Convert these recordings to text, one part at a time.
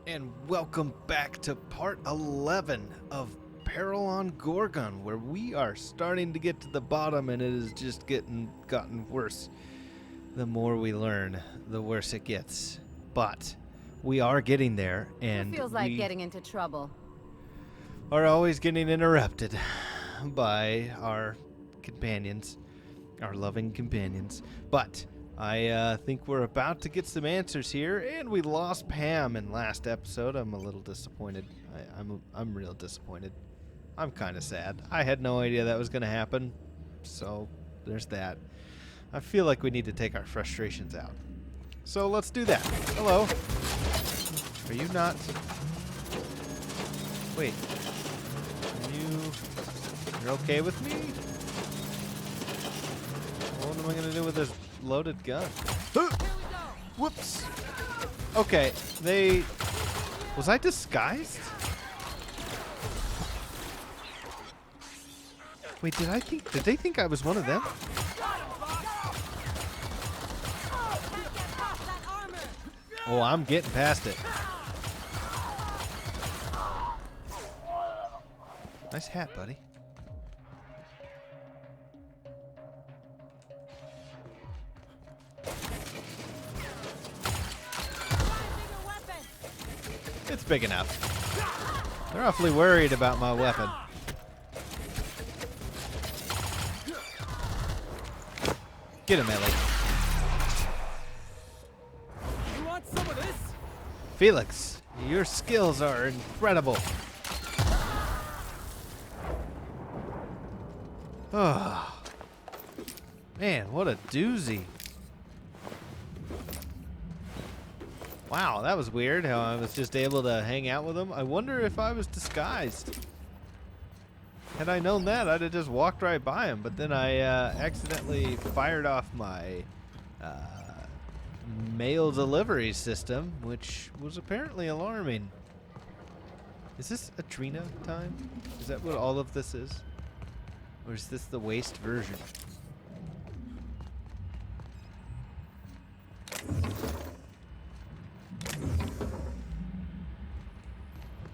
and welcome back to part 11 of Peril on Gorgon, where we are starting to get to the bottom and it is just gotten worse. The more we learn, the worse it gets. But we are getting there, and Who feels like getting into trouble? are always getting interrupted by our companions, our loving companions. But I think we're about to get some answers here, and we lost Pam in last episode. I'm a little disappointed. I'm real disappointed. I'm kind of sad. I had no idea that was going to happen, so there's that. I feel like we need to take our frustrations out. So let's do that. Hello. Are you not? Wait. You're okay with me? What am I going to do with this loaded gun? Whoops. Okay, was I disguised? Wait, did they think I was one of them? Oh, I'm getting past it. Nice hat, buddy. It's big enough. They're awfully worried about my weapon. Get him, Ellie. You want some of this? Felix, your skills are incredible. Oh, man, what a doozy. Wow, that was weird how I was just able to hang out with him. I wonder if I was disguised. Had I known that, I'd have just walked right by him, but then I accidentally fired off my mail delivery system, which was apparently alarming. Is this Adrena-Time? Is that what all of this is? Or is this the waste version?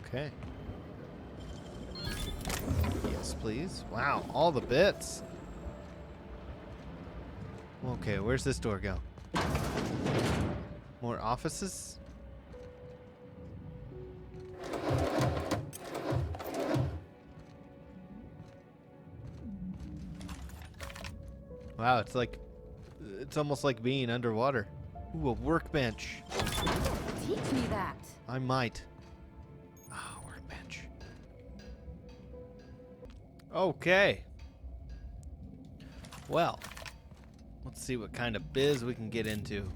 Okay. Yes, please. Wow, all the bits. Okay, where's this door go? More offices? Wow, it's almost like being underwater. Ooh, a workbench. Teach me that. I might. Ah, workbench. Okay. Well, let's see what kind of biz we can get into.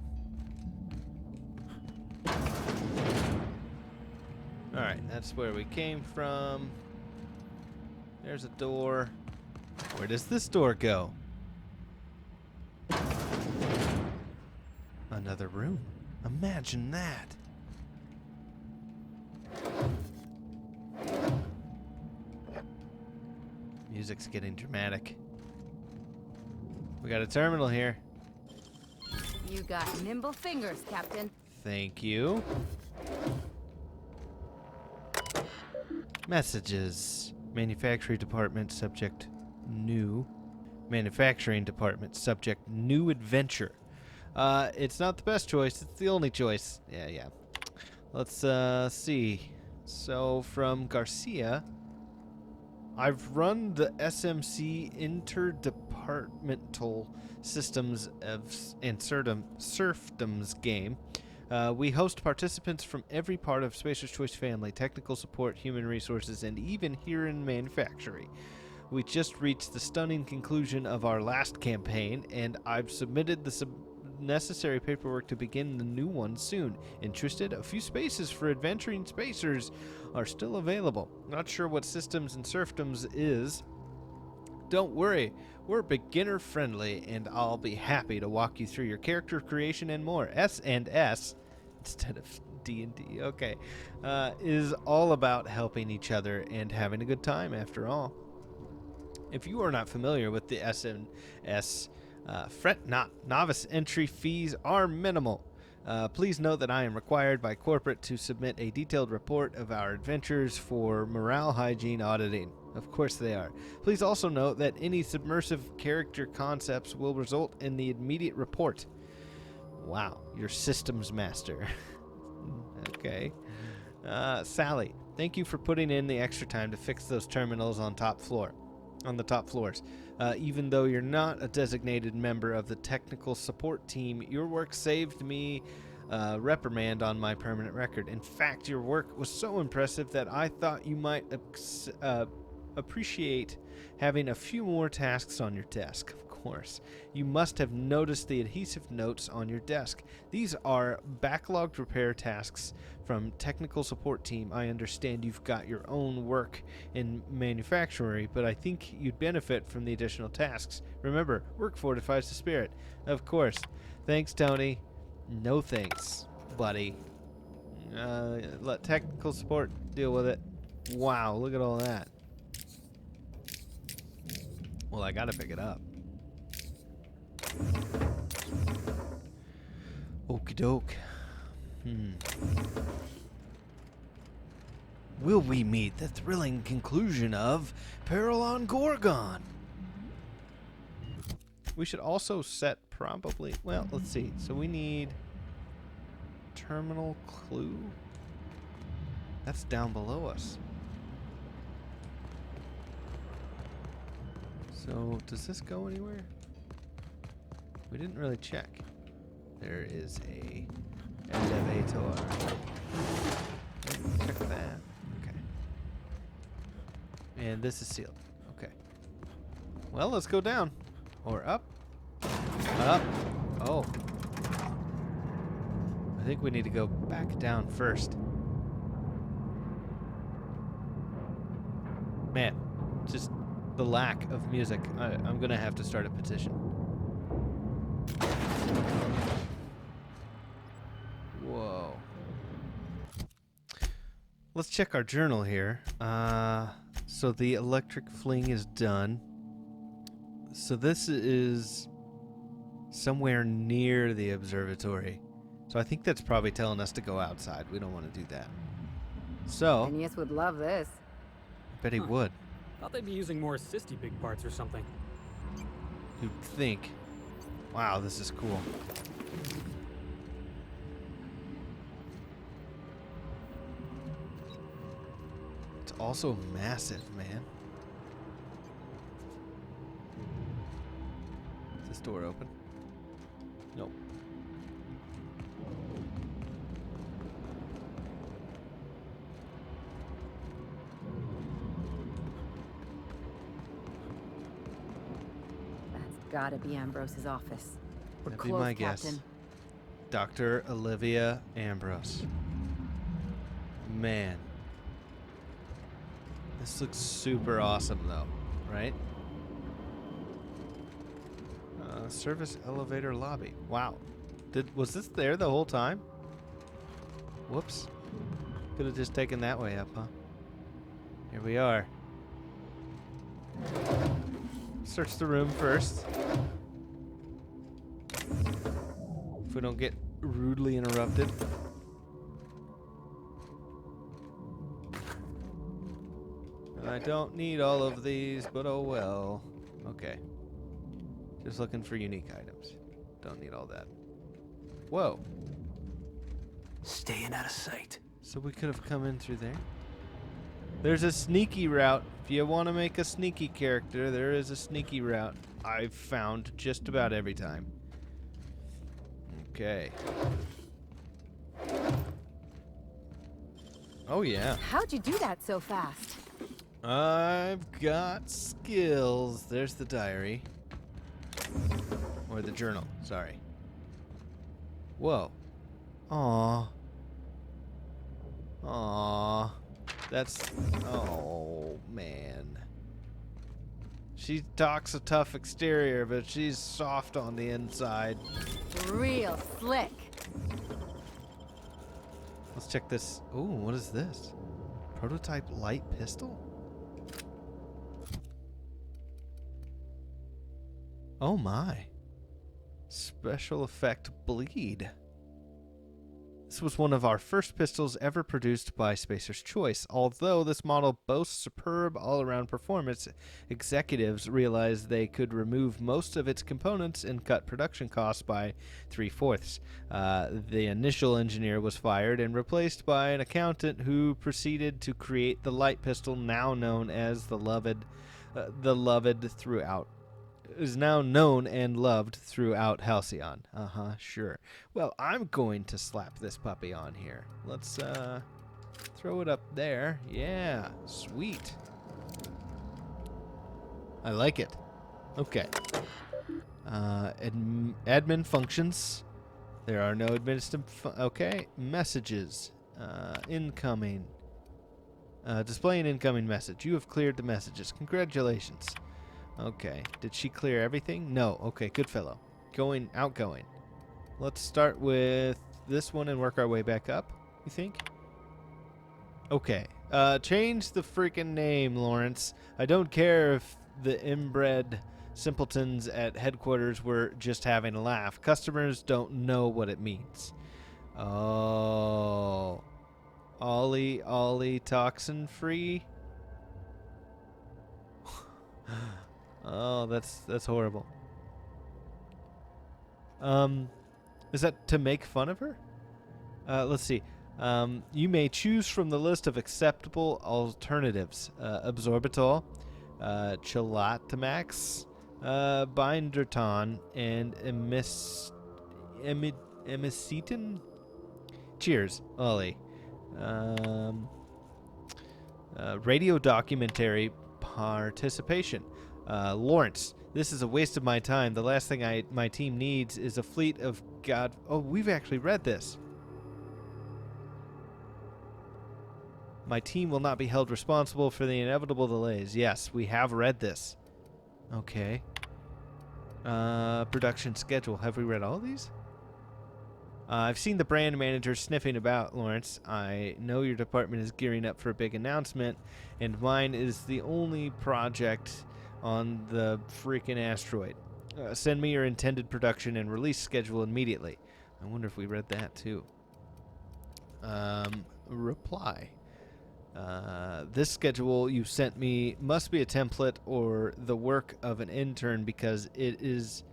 Alright, that's where we came from. There's a door. Where does this door go? Another room. Imagine that. Music's getting dramatic. We got a terminal here. You got nimble fingers, Captain. Thank you. Messages. Manufacturing department subject new. Manufacturing department subject new adventure. It's not the best choice. It's the only choice. Yeah. Let's see. So from Garcia, I've run the SMC Interdepartmental Systems and Serfdoms game. We host participants from every part of Spacer's Choice family, technical support, human resources, and even here in manufacturing. We just reached the stunning conclusion of our last campaign, and I've submitted the necessary paperwork to begin the new one soon. Interested? A few spaces for adventuring spacers are still available. Not sure what systems and serfdoms is. Don't worry, we're beginner friendly, and I'll be happy to walk you through your character creation and more. S&S instead of D&D, okay, is all about helping each other and having a good time after all. If you are not familiar with the S&S, fret not. Novice entry fees are minimal. Please note that I am required by corporate to submit a detailed report of our adventures for morale hygiene auditing. Of course they are. Please also note that any submersive character concepts will result in the immediate report. Wow, you're systems master. Okay. Sally, thank you for putting in the extra time to fix those terminals on the top floors. Even though you're not a designated member of the technical support team, your work saved me reprimand on my permanent record. In fact, your work was so impressive that I thought you might appreciate having a few more tasks on your desk. Of course, you must have noticed the adhesive notes on your desk. These are backlogged repair tasks from technical support team. I understand you've got your own work in manufacturing, but I think you'd benefit from the additional tasks. Remember, work fortifies the spirit. Of course. Thanks, Tony. No thanks, buddy. Let technical support deal with it. Wow, look at all that. Well, I gotta pick it up. Okie doke. Will we meet the thrilling conclusion of Peril on Gorgon? We should also set probably... Well, let's see. So we need... Terminal clue? That's down below us. So, does this go anywhere? We didn't really check. There is a elevator. Check that. Okay. And this is sealed. Okay. Well, let's go down. Or up. Up. Oh. I think we need to go back down first. Man, just the lack of music. I'm gonna have to start a petition. Whoa. Let's check our journal here. So the electric fling is done. So this is somewhere near the observatory. So I think that's probably telling us to go outside. We don't want to do that. So, Phineas would love this. I bet he would. Thought they'd be using more assisty big parts or something. You'd think. Wow, this is cool. It's also massive, man. Is this door open? Nope. Gotta be Ambrose's office. We're That'd be close, my Captain. guess. Dr. Olivia Ambrose. Man. This looks super awesome, though, right? Service elevator lobby. Wow. Was this there the whole time? Whoops. Could have just taken that way up, huh? Here we are. Search the room first. If we don't get rudely interrupted. I don't need all of these, but oh well. Okay. Just looking for unique items. Don't need all that. Whoa. Staying out of sight. So we could have come in through there. There's a sneaky route. If you want to make a sneaky character, there is a sneaky route I've found just about every time. Okay. Oh, yeah. How'd you do that so fast? I've got skills. There's the diary. Or the journal, sorry. Whoa. Aww. Aww. That's... Oh, man. She talks a tough exterior, but she's soft on the inside. Real slick. Let's check this. Ooh, what is this? Prototype light pistol? Oh my. Special effect bleed. This was one of our first pistols ever produced by Spacer's Choice. Although this model boasts superb all-around performance, executives realized they could remove most of its components and cut production costs by 3/4. The initial engineer was fired and replaced by an accountant who proceeded to create the light pistol now known as the loved throughout. Is now known and loved throughout Halcyon. Sure. Well, I'm going to slap this puppy on here. Let's throw it up there. Yeah, sweet. I like it. Okay. Admin functions. There are no administrative. Okay. Messages. Incoming. Display an incoming message. You have cleared the messages. Congratulations. Okay. Did she clear everything? No. Okay, good fellow. Outgoing. Let's start with this one and work our way back up, you think? Okay. Change the freaking name, Lawrence. I don't care if the inbred simpletons at headquarters were just having a laugh. Customers don't know what it means. Oh. Ollie toxin free? Oh, that's horrible. Is that to make fun of her? Let's see. You may choose from the list of acceptable alternatives. Absorbitol, Chelotamax, Binderton, and Emicetin? Cheers, Ollie. Radio documentary participation. Lawrence, this is a waste of my time. The last thing my team needs is a fleet of God. Oh, we've actually read this. My team will not be held responsible for the inevitable delays. Yes, we have read this. Okay. Production schedule. Have we read all these? I've seen the brand manager sniffing about, Lawrence. I know your department is gearing up for a big announcement, and mine is the only project on the freaking asteroid. Send me your intended production and release schedule immediately. I wonder if we read that too. Reply. This schedule you sent me must be a template or the work of an intern because it is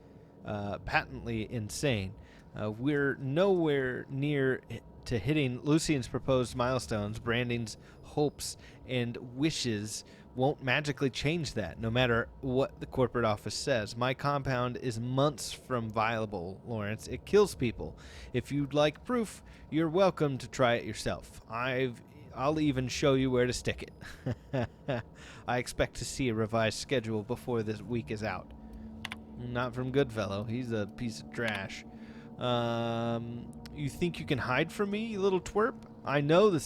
patently insane. We're nowhere near to hitting Lucian's proposed milestones. Branding's hopes and wishes won't magically change that, no matter what the corporate office says. My compound is months from viable, Lawrence. It kills people. If you'd like proof, you're welcome to try it yourself. I'll even show you where to stick it. I expect to see a revised schedule before this week is out. Not from Goodfellow. He's a piece of trash. You think you can hide from me, you little twerp? I know a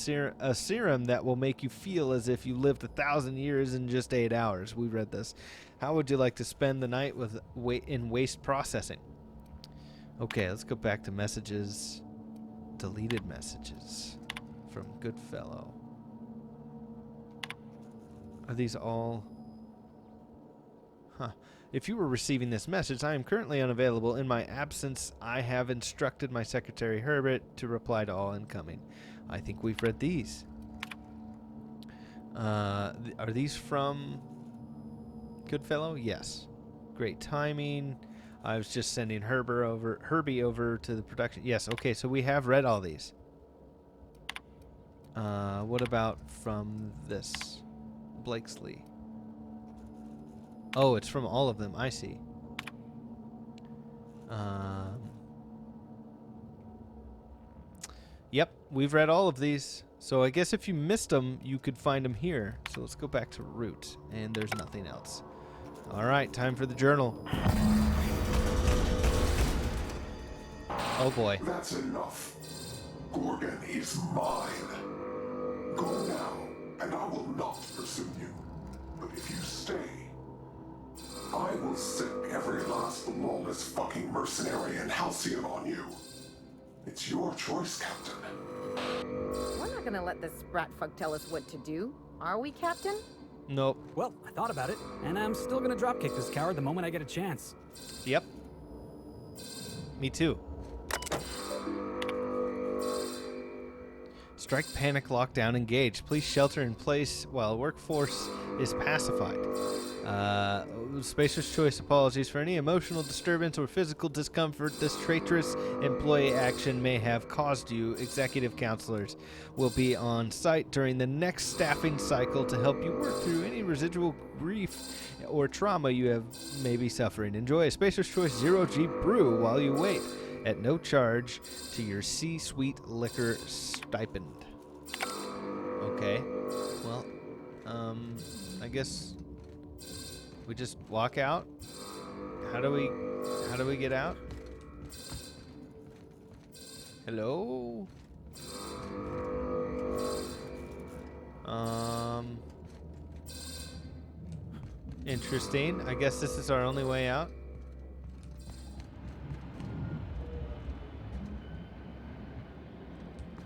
serum that will make you feel as if you lived 1,000 years in just 8 hours. We read this. How would you like to spend the night in waste processing? Okay, let's go back to messages. Deleted messages from Goodfellow. Are these all? Huh. If you were receiving this message, I am currently unavailable. In my absence, I have instructed my secretary, Herbert, to reply to all incoming. I think we've read these. Are these from Goodfellow? Yes. Great timing. I was just sending Herbie over to the production. Yes, okay, so we have read all these. What about from this? Blakesley. Oh, it's from all of them. I see. Yep, we've read all of these. So I guess if you missed them, you could find them here. So let's go back to root. And there's nothing else. All right, time for the journal. Oh, boy. That's enough. Gorgon is mine. Go now, and I will not pursue you. But if you stay, I will set every last lawless fucking mercenary in Halcyon on you. It's your choice, Captain. We're not gonna let this sprat fuck tell us what to do, are we, Captain? Nope. Well, I thought about it, and I'm still gonna dropkick this coward the moment I get a chance. Yep. Me too. Strike, panic, lockdown, engage. Please shelter in place while workforce is pacified. Spacer's Choice apologies for any emotional disturbance or physical discomfort this traitorous employee action may have caused you. Executive counselors will be on site during the next staffing cycle to help you work through any residual grief or trauma you have may be suffering. Enjoy a Spacer's Choice Zero-G brew while you wait, at no charge to your C-suite liquor stipend. Okay. Well, I guess we just walk out. How do we get out? Hello? Interesting. I guess this is our only way out.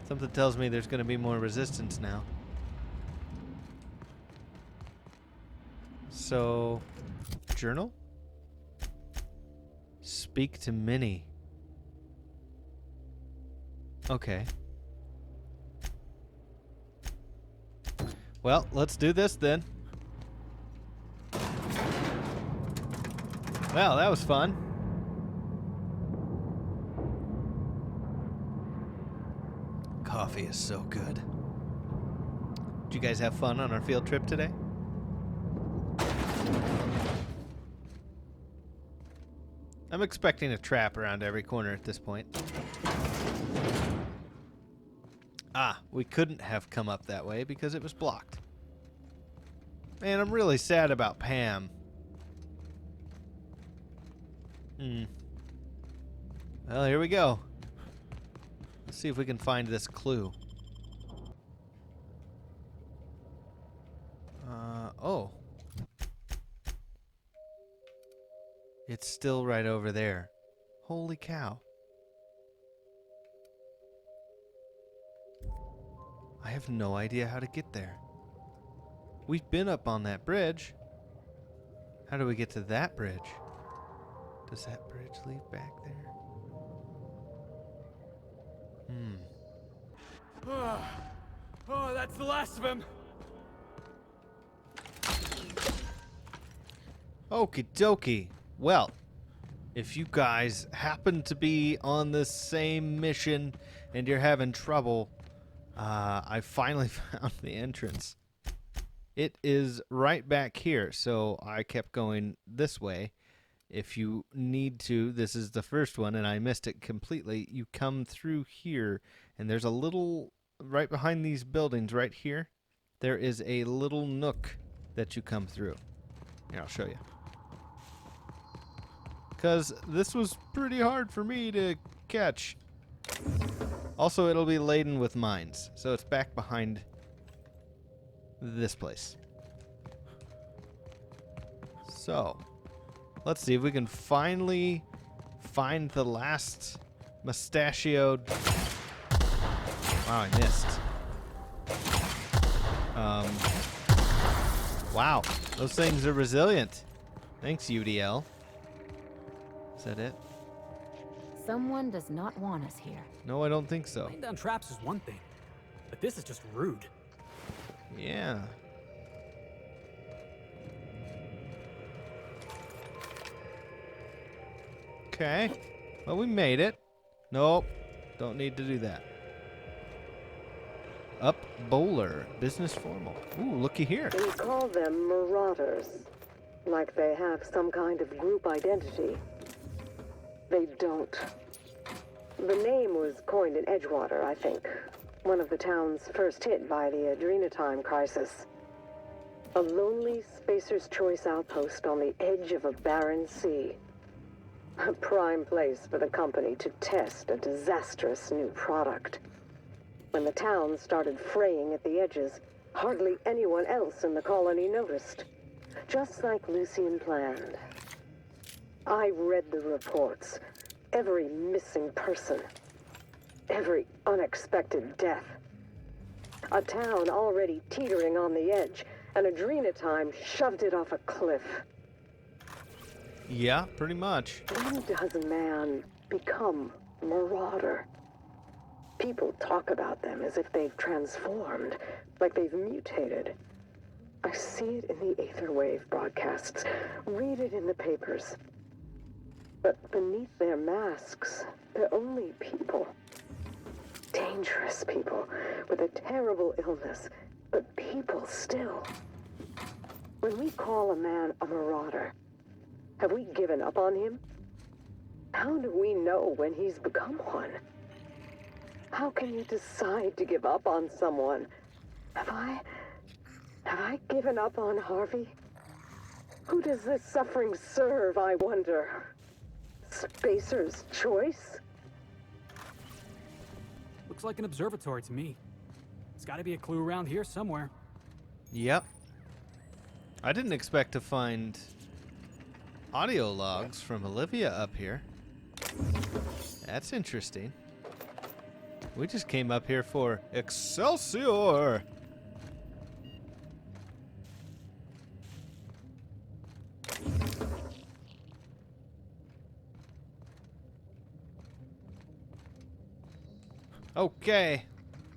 Something tells me there's going to be more resistance now. So, journal? Speak to Minnie. Okay. Well, let's do this then. Well, that was fun. Coffee is so good. Did you guys have fun on our field trip today? I'm expecting a trap around every corner at this point. Ah, we couldn't have come up that way because it was blocked. Man, I'm really sad about Pam. Well, here we go. Let's see if we can find this clue. Oh. It's still right over there. Holy cow. I have no idea how to get there. We've been up on that bridge. How do we get to that bridge? Does that bridge lead back there? Oh, that's the last of him. Okie dokie. Well, if you guys happen to be on the same mission and you're having trouble, I finally found the entrance. It is right back here, so I kept going this way. If you need to, this is the first one, and I missed it completely. You come through here, and there's a little, right behind these buildings right here, there is a little nook that you come through. Here, I'll show you. Because this was pretty hard for me to catch. Also, it'll be laden with mines, so it's back behind this place. So, let's see if we can finally find the last mustachioed... Wow, I missed. Wow, those things are resilient. Thanks, UDL. Is that it? Someone does not want us here. No, I don't think so. Laying down traps is one thing, but this is just rude. Yeah. Okay. Well, we made it. Nope. Don't need to do that. Up bowler. Business formal. Ooh, looky here. We call them marauders. Like they have some kind of group identity. They don't. The name was coined in Edgewater, I think. One of the towns first hit by the Adrena-Time crisis. A lonely Spacer's Choice outpost on the edge of a barren sea. A prime place for the company to test a disastrous new product. When the town started fraying at the edges, hardly anyone else in the colony noticed. Just like Lucian planned. I read the reports. Every missing person. Every unexpected death. A town already teetering on the edge, and Adrena-Time shoved it off a cliff. Yeah, pretty much. When does man become marauder? People talk about them as if they've transformed, like they've mutated. I see it in the aetherwave broadcasts, read it in the papers. But beneath their masks, they're only people. Dangerous people with a terrible illness, but people still. When we call a man a marauder, have we given up on him? How do we know when he's become one? How can you decide to give up on someone? Have I given up on Harvey? Who does this suffering serve, I wonder? Spacer's choice? Looks like an observatory to me. There's got to be a clue around here somewhere. Yep. I didn't expect to find audio logs from Olivia up here. That's interesting. We just came up here for Excelsior! Okay.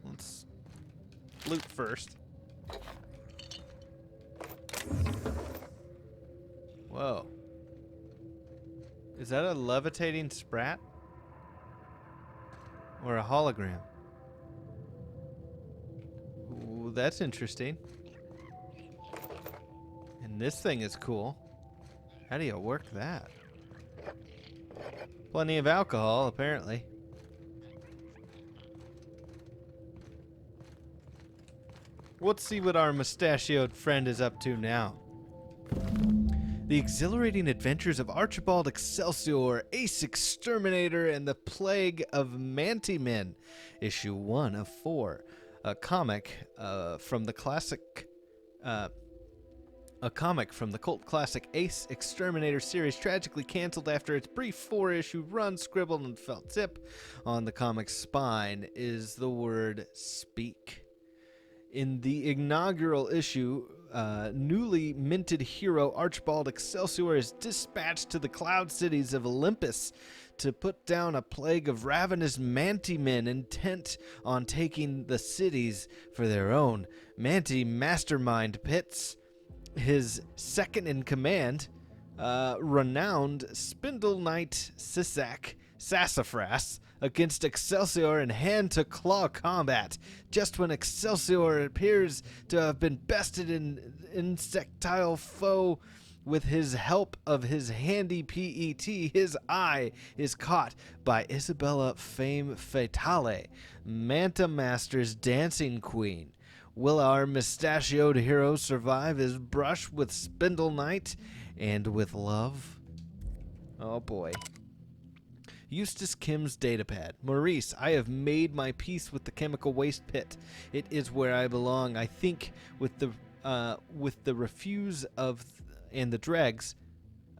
Let's loot first. Whoa. Is that a levitating sprat? Or a hologram? Ooh, that's interesting. And this thing is cool. How do you work that? Plenty of alcohol, apparently. Let's see what our mustachioed friend is up to now. The exhilarating adventures of Archibald Excelsior, Ace Exterminator, and the Plague of Manti-Men, issue 1 of 4, a comic from the cult classic Ace Exterminator series, tragically canceled after its brief 4-issue run. Scribbled and felt tip on the comic's spine is the word "speak." In the inaugural issue, newly minted hero Archibald Excelsior is dispatched to the cloud cities of Olympus to put down a plague of ravenous Manti-Men intent on taking the cities for their own. Manti mastermind pits his second in command, renowned Spindle Knight Sisak Sassafras, against Excelsior in hand-to-claw combat. Just when Excelsior appears to have been bested in insectile foe with his help of his handy PET, his eye is caught by Isabella Fame Fatale, Manta Master's dancing queen. Will our mustachioed hero survive his brush with Spindle Knight and with love? Oh boy. Eustace Kim's datapad. Maurice, I have made my peace with the chemical waste pit. It is where I belong. I think with the refuse of and the dregs,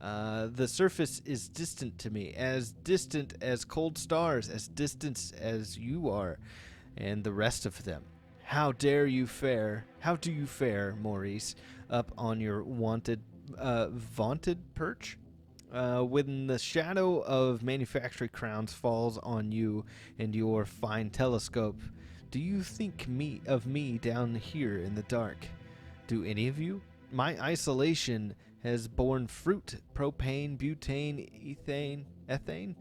the surface is distant to me, as distant as cold stars, as distant as you are, and the rest of them. How dare you fare? How do you fare, Maurice, up on your vaunted perch? When the shadow of manufacturing crowns falls on you and your fine telescope, do you think of me down here in the dark? Do any of you? My isolation has borne fruit. Propane, butane, ethane.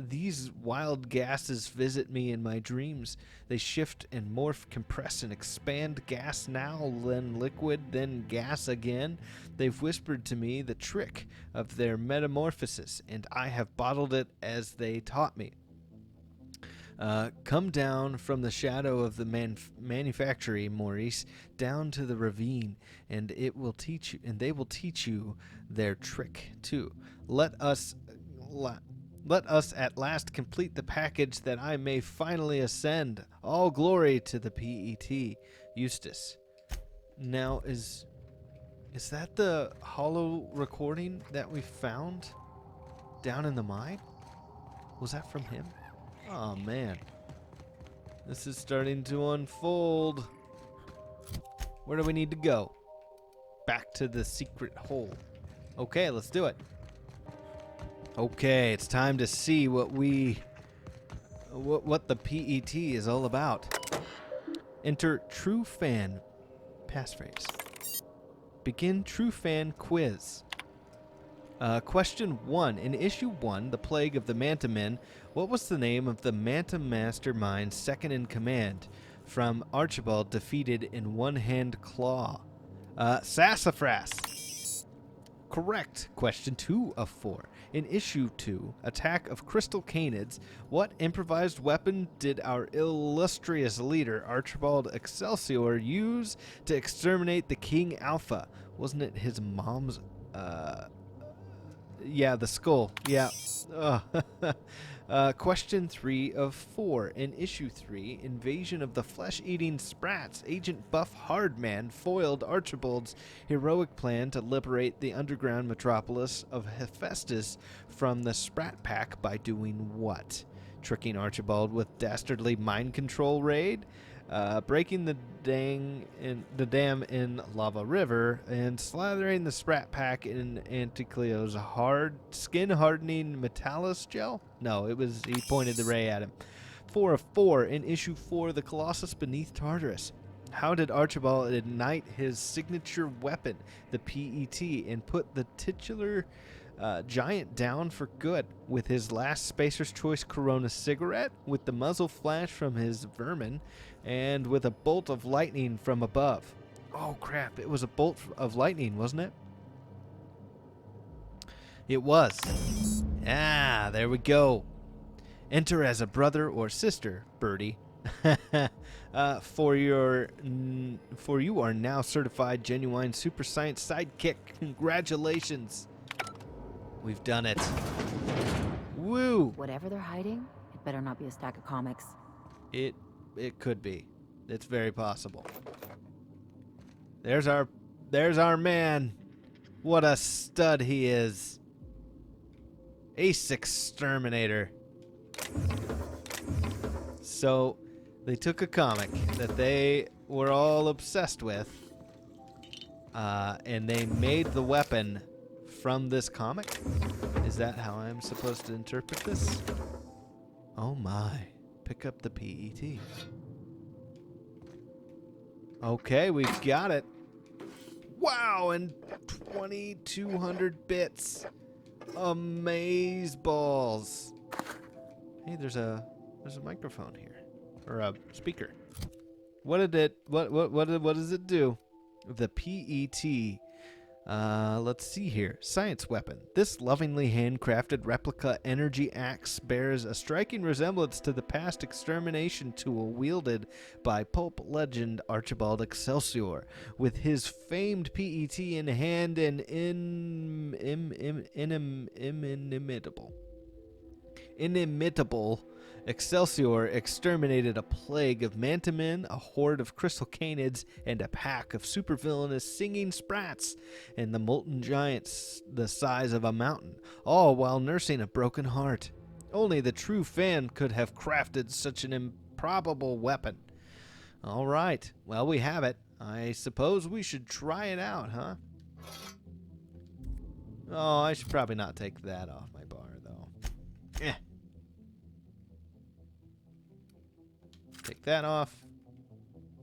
These wild gases visit me in my dreams. They shift and morph, compress and expand. Gas now, then liquid, then gas again. They've whispered to me the trick of their metamorphosis, and I have bottled it as they taught me. Come down from the shadow of the manufactory, Maurice, down to the ravine, and it will teach you, and they will teach you their trick too. Let us at last complete the package that I may finally ascend. All glory to the PET. Eustace. Now, is that the hollow recording that we found down in the mine? Was that from him? Oh, man. This is starting to unfold. Where do we need to go? Back to the secret hole. Okay, let's do it. Okay, it's time to see what we what the PET is all about. Enter True Fan passphrase. Begin True Fan quiz. Question 1. In Issue 1, The Plague of the Manta Men, what was the name of the Manta Mastermind's second in command? From Archibald defeated in one-hand claw. Sassafras. Correct. Question 2 of 4. In Issue 2, Attack of Crystal Canids, what improvised weapon did our illustrious leader, Archibald Excelsior, use to exterminate the King Alpha? Wasn't it his mom's, yeah, the skull. Yeah. Question 3 of 4. In Issue 3, Invasion of the Flesh-Eating Sprats, Agent Buff Hardman foiled Archibald's heroic plan to liberate the underground metropolis of Hephaestus from the Sprat Pack by doing what? Tricking Archibald with dastardly mind control raid? Breaking the dam in Lava River, and slathering the Sprat Pack in Anticleo's skin-hardening Metallus gel? No, he pointed the ray at him. 4 of 4. In Issue 4, The Colossus Beneath Tartarus. How did Archibald ignite his signature weapon, the PET, and put the titular giant down for good? With his last Spacer's Choice Corona cigarette, with the muzzle flash from his vermin, and with a bolt of lightning from above. Oh crap, it was a bolt of lightning, wasn't it? It was. Ah, there we go. Enter as a brother or sister, Birdie. For you are now certified genuine super science sidekick. Congratulations. We've done it. Woo! Whatever they're hiding, it better not be a stack of comics. It could be. It's very possible. There's our man. What a stud he is. Ace Exterminator. So, they took a comic that they were all obsessed with, and they made the weapon from this comic? Is that how I'm supposed to interpret this? Oh my. Pick up the PET. Okay, we've got it. Wow, and 2,200 bits. Amaze balls. Hey, there's a microphone here, or a speaker. What does it do? The PET. Let's see here. Science weapon. This lovingly handcrafted replica energy axe bears a striking resemblance to the past extermination tool wielded by pulp legend Archibald Excelsior. With his famed PET in hand and inimitable Excelsior exterminated a plague of mantamen, a horde of crystal canids, and a pack of supervillainous singing sprats, and the molten giants the size of a mountain, all while nursing a broken heart. Only the true fan could have crafted such an improbable weapon. All right, well, we have it. I suppose we should try it out, huh? Oh, I should probably not take that off my bar, though. Take that off.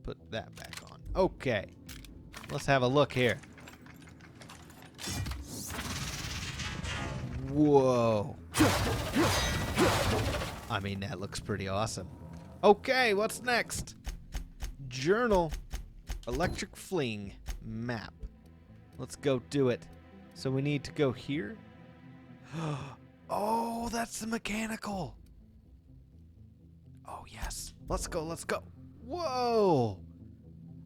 Put that back on. Okay. Let's have a look here. Whoa. I mean, that looks pretty awesome. Okay, what's next? Journal. Electric Fling. Map. Let's go do it. So we need to go here. Oh, that's the mechanical. Oh, yes. Let's go, let's go. Whoa!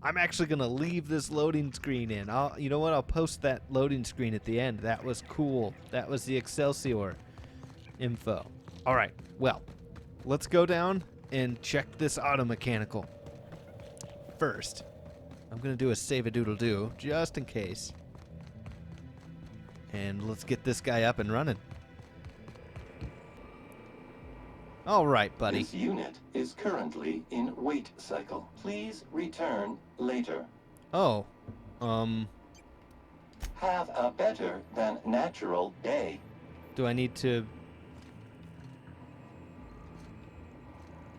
I'm actually going to leave this loading screen in. You know what? I'll post that loading screen at the end. That was cool. That was the Excelsior info. All right, well, let's go down and check this auto mechanical. First, I'm going to do a save-a-doodle-doo, just in case. And let's get this guy up and running. All right, buddy. This unit is currently in wait cycle. Please return later. Oh, Have a better than natural day. do I need to...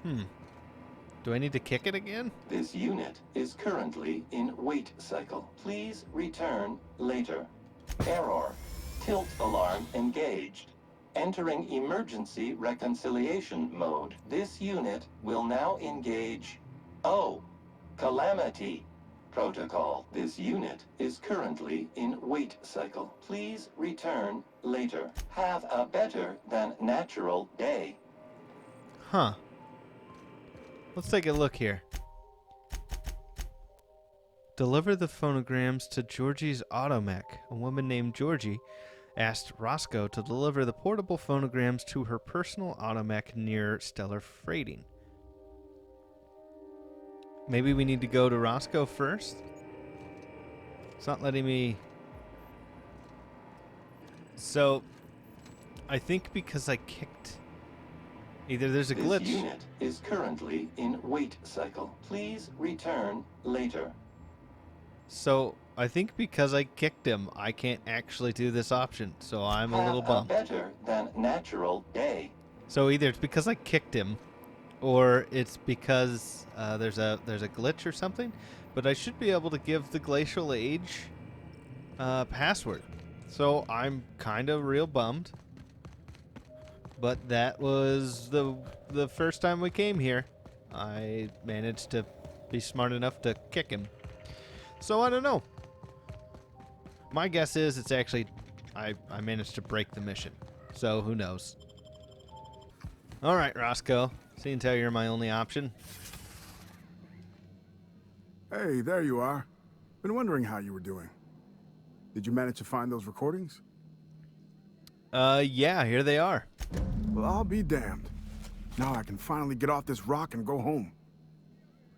Do I need to kick it again? This unit is currently in wait cycle. Please return later. Error. Tilt alarm engaged. Entering emergency reconciliation mode. This unit will now engage Calamity Protocol. This unit is currently in wait cycle. Please return later. Have a better than natural day. Huh. Let's take a look here. Deliver the phonograms to Georgie's automech. A woman named Georgie asked Roscoe to deliver the portable phonograms to her personal automech near Stellar Freighting. Maybe we need to go to Roscoe first? It's not letting me... So, I think because I kicked... Either there's a glitch... This unit is currently in wait cycle. Please return later. So, I think because I kicked him, I can't actually do this option. So I'm a little bummed. Have a better than natural day. So either it's because I kicked him, or it's because there's a glitch or something. But I should be able to give the Glacial Age password. So I'm kind of real bummed. But that was the first time we came here. I managed to be smart enough to kick him. So I don't know. My guess is it's actually I managed to break the mission. So who knows? All right, Roscoe. Seeing as how you're my only option. Hey, there you are. Been wondering how you were doing. Did you manage to find those recordings? Yeah, here they are. Well, I'll be damned. Now I can finally get off this rock and go home.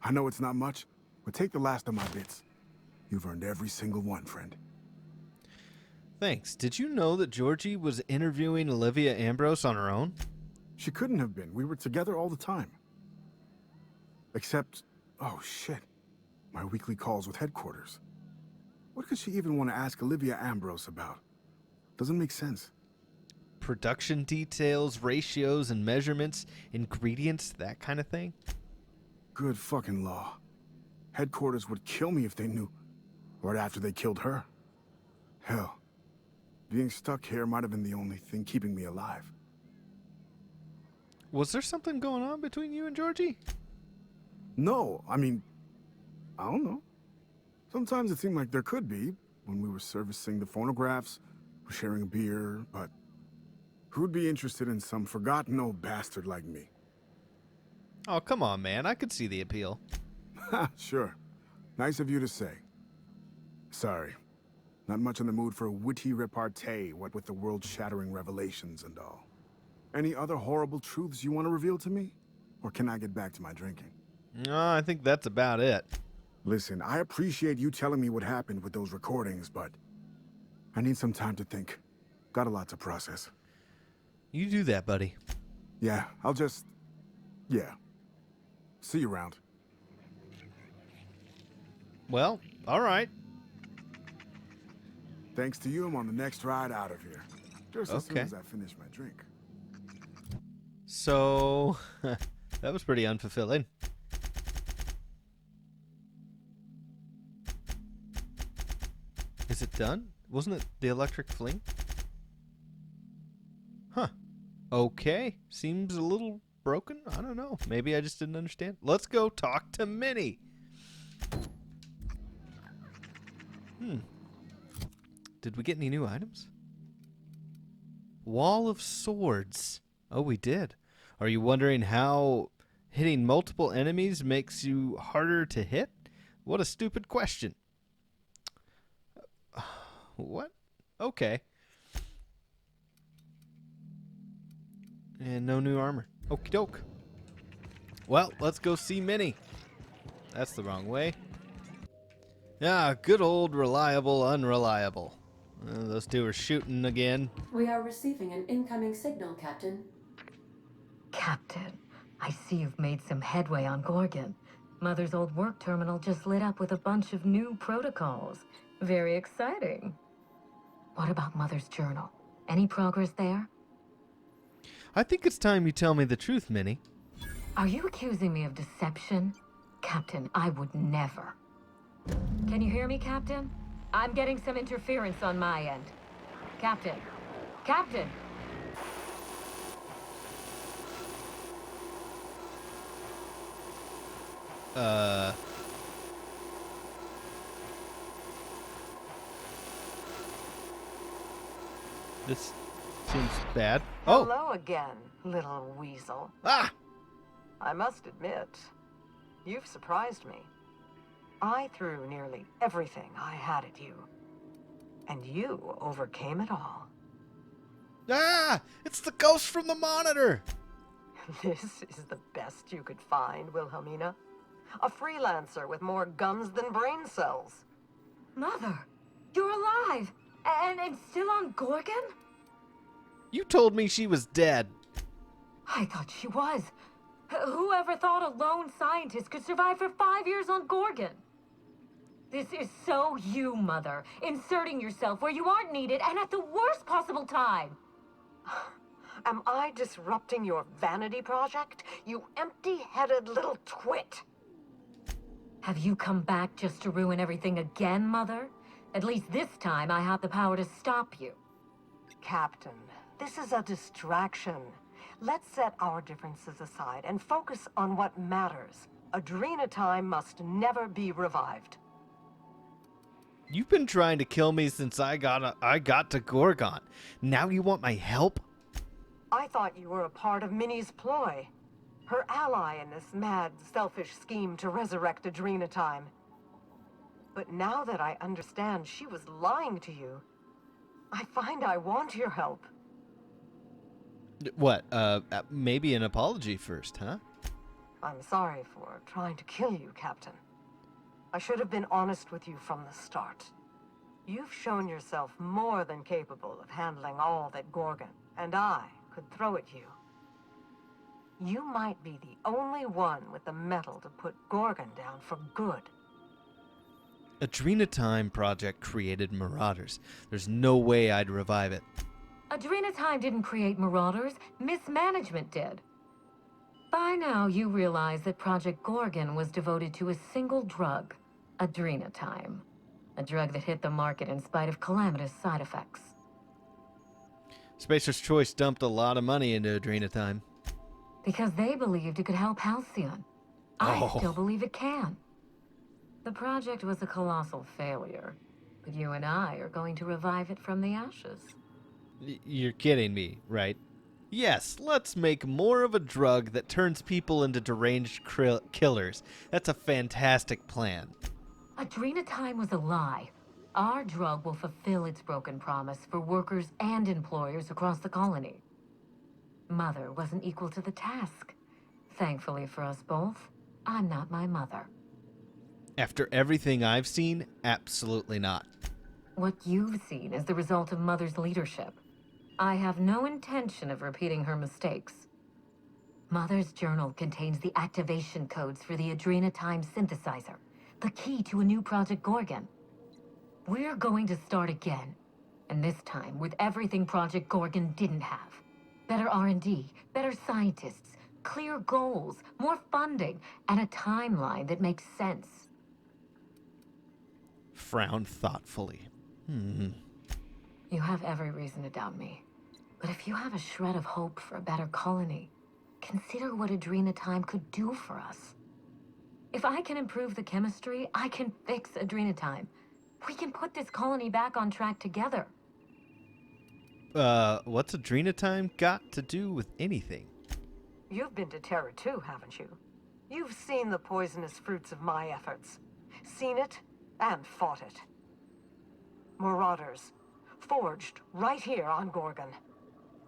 I know it's not much, but take the last of my bits. You've earned every single one, friend. Thanks. Did you know that Georgie was interviewing Olivia Ambrose on her own? She couldn't have been. We were together all the time. Except, oh shit, my weekly calls with headquarters. What could she even want to ask Olivia Ambrose about? Doesn't make sense. Production details, ratios and measurements, ingredients, that kind of thing? Good fucking law. Headquarters would kill me if they knew. Right after they killed her. Hell, being stuck here might have been the only thing keeping me alive. Was there something going on between you and Georgie? No, I mean, I don't know. Sometimes it seemed like there could be, when we were servicing the phonographs, or sharing a beer, but who'd be interested in some forgotten old bastard like me? Oh, come on, man. I could see the appeal. Ha, sure. Nice of you to say. Sorry. Not much in the mood for a witty repartee, what with the world-shattering revelations and all. Any other horrible truths you want to reveal to me? Or can I get back to my drinking? No, I think that's about it. Listen, I appreciate you telling me what happened with those recordings, but I need some time to think. Got a lot to process. You do that, buddy. Yeah, yeah. See you around. Well, all right. Thanks to you, I'm on the next ride out of here. Just as soon Okay. as I finish my drink. So, that was pretty unfulfilling. Is it done? Wasn't it the electric fling? Huh. Okay. Seems a little broken. I don't know. Maybe I just didn't understand. Let's go talk to Minnie. Did we get any new items? Wall of Swords. Oh, we did. Are you wondering how hitting multiple enemies makes you harder to hit? What a stupid question. What? Okay. And no new armor. Okie doke. Well, let's go see Minnie. That's the wrong way. Ah, good old reliable, unreliable. Those two are shooting again. We are receiving an incoming signal, Captain. Captain, I see you've made some headway on Gorgon. Mother's old work terminal just lit up with a bunch of new protocols. Very exciting. What about Mother's journal? Any progress there? I think it's time you tell me the truth, Minnie. Are you accusing me of deception? Captain, I would never. Can you hear me, Captain? I'm getting some interference on my end. Captain. Captain! This seems bad. Oh! Hello again, little weasel. Ah! I must admit, you've surprised me. I threw nearly everything I had at you, and you overcame it all. Ah! It's the ghost from the monitor! This is the best you could find, Wilhelmina. A freelancer with more guns than brain cells. Mother, you're alive! And still on Gorgon? You told me she was dead. I thought she was. Whoever thought a lone scientist could survive for 5 years on Gorgon? This is so you, Mother. Inserting yourself where you aren't needed and at the worst possible time. Am I disrupting your vanity project? You empty-headed little twit. Have you come back just to ruin everything again, Mother? At least this time I have the power to stop you. Captain, this is a distraction. Let's set our differences aside and focus on what matters. Adrena-Time must never be revived. You've been trying to kill me since I got to Gorgon. Now you want my help? I thought you were a part of Minnie's ploy. Her ally in this mad, selfish scheme to resurrect Adrena-Time. But now that I understand she was lying to you, I find I want your help. What, maybe an apology first, huh? I'm sorry for trying to kill you, Captain. I should have been honest with you from the start. You've shown yourself more than capable of handling all that Gorgon and I could throw at you. You might be the only one with the mettle to put Gorgon down for good. Adrena-Time project created Marauders. There's no way I'd revive it. Adrena-Time didn't create Marauders, mismanagement did. By now, you realize that Project Gorgon was devoted to a single drug, Adrena-Time. A drug that hit the market in spite of calamitous side effects. Spacer's Choice dumped a lot of money into Adrena-Time. Because they believed it could help Halcyon. I still believe it can. The project was a colossal failure, but you and I are going to revive it from the ashes. You're kidding me, right? Yes, let's make more of a drug that turns people into deranged killers. That's a fantastic plan. Adrena-Time was a lie. Our drug will fulfill its broken promise for workers and employers across the colony. Mother wasn't equal to the task. Thankfully for us both, I'm not my mother. After everything I've seen, absolutely not. What you've seen is the result of Mother's leadership. I have no intention of repeating her mistakes. Mother's journal contains the activation codes for the Adrena-Time synthesizer, the key to a new Project Gorgon. We're going to start again, and this time with everything Project Gorgon didn't have. Better R&D, better scientists, clear goals, more funding, and a timeline that makes sense. Frown thoughtfully. You have every reason to doubt me. But if you have a shred of hope for a better colony, consider what Adrena-Time could do for us. If I can improve the chemistry, I can fix Adrena-Time. We can put this colony back on track together. What's Adrena-Time got to do with anything? You've been to Terra too, haven't you? You've seen the poisonous fruits of my efforts. Seen it and fought it. Marauders, forged right here on Gorgon.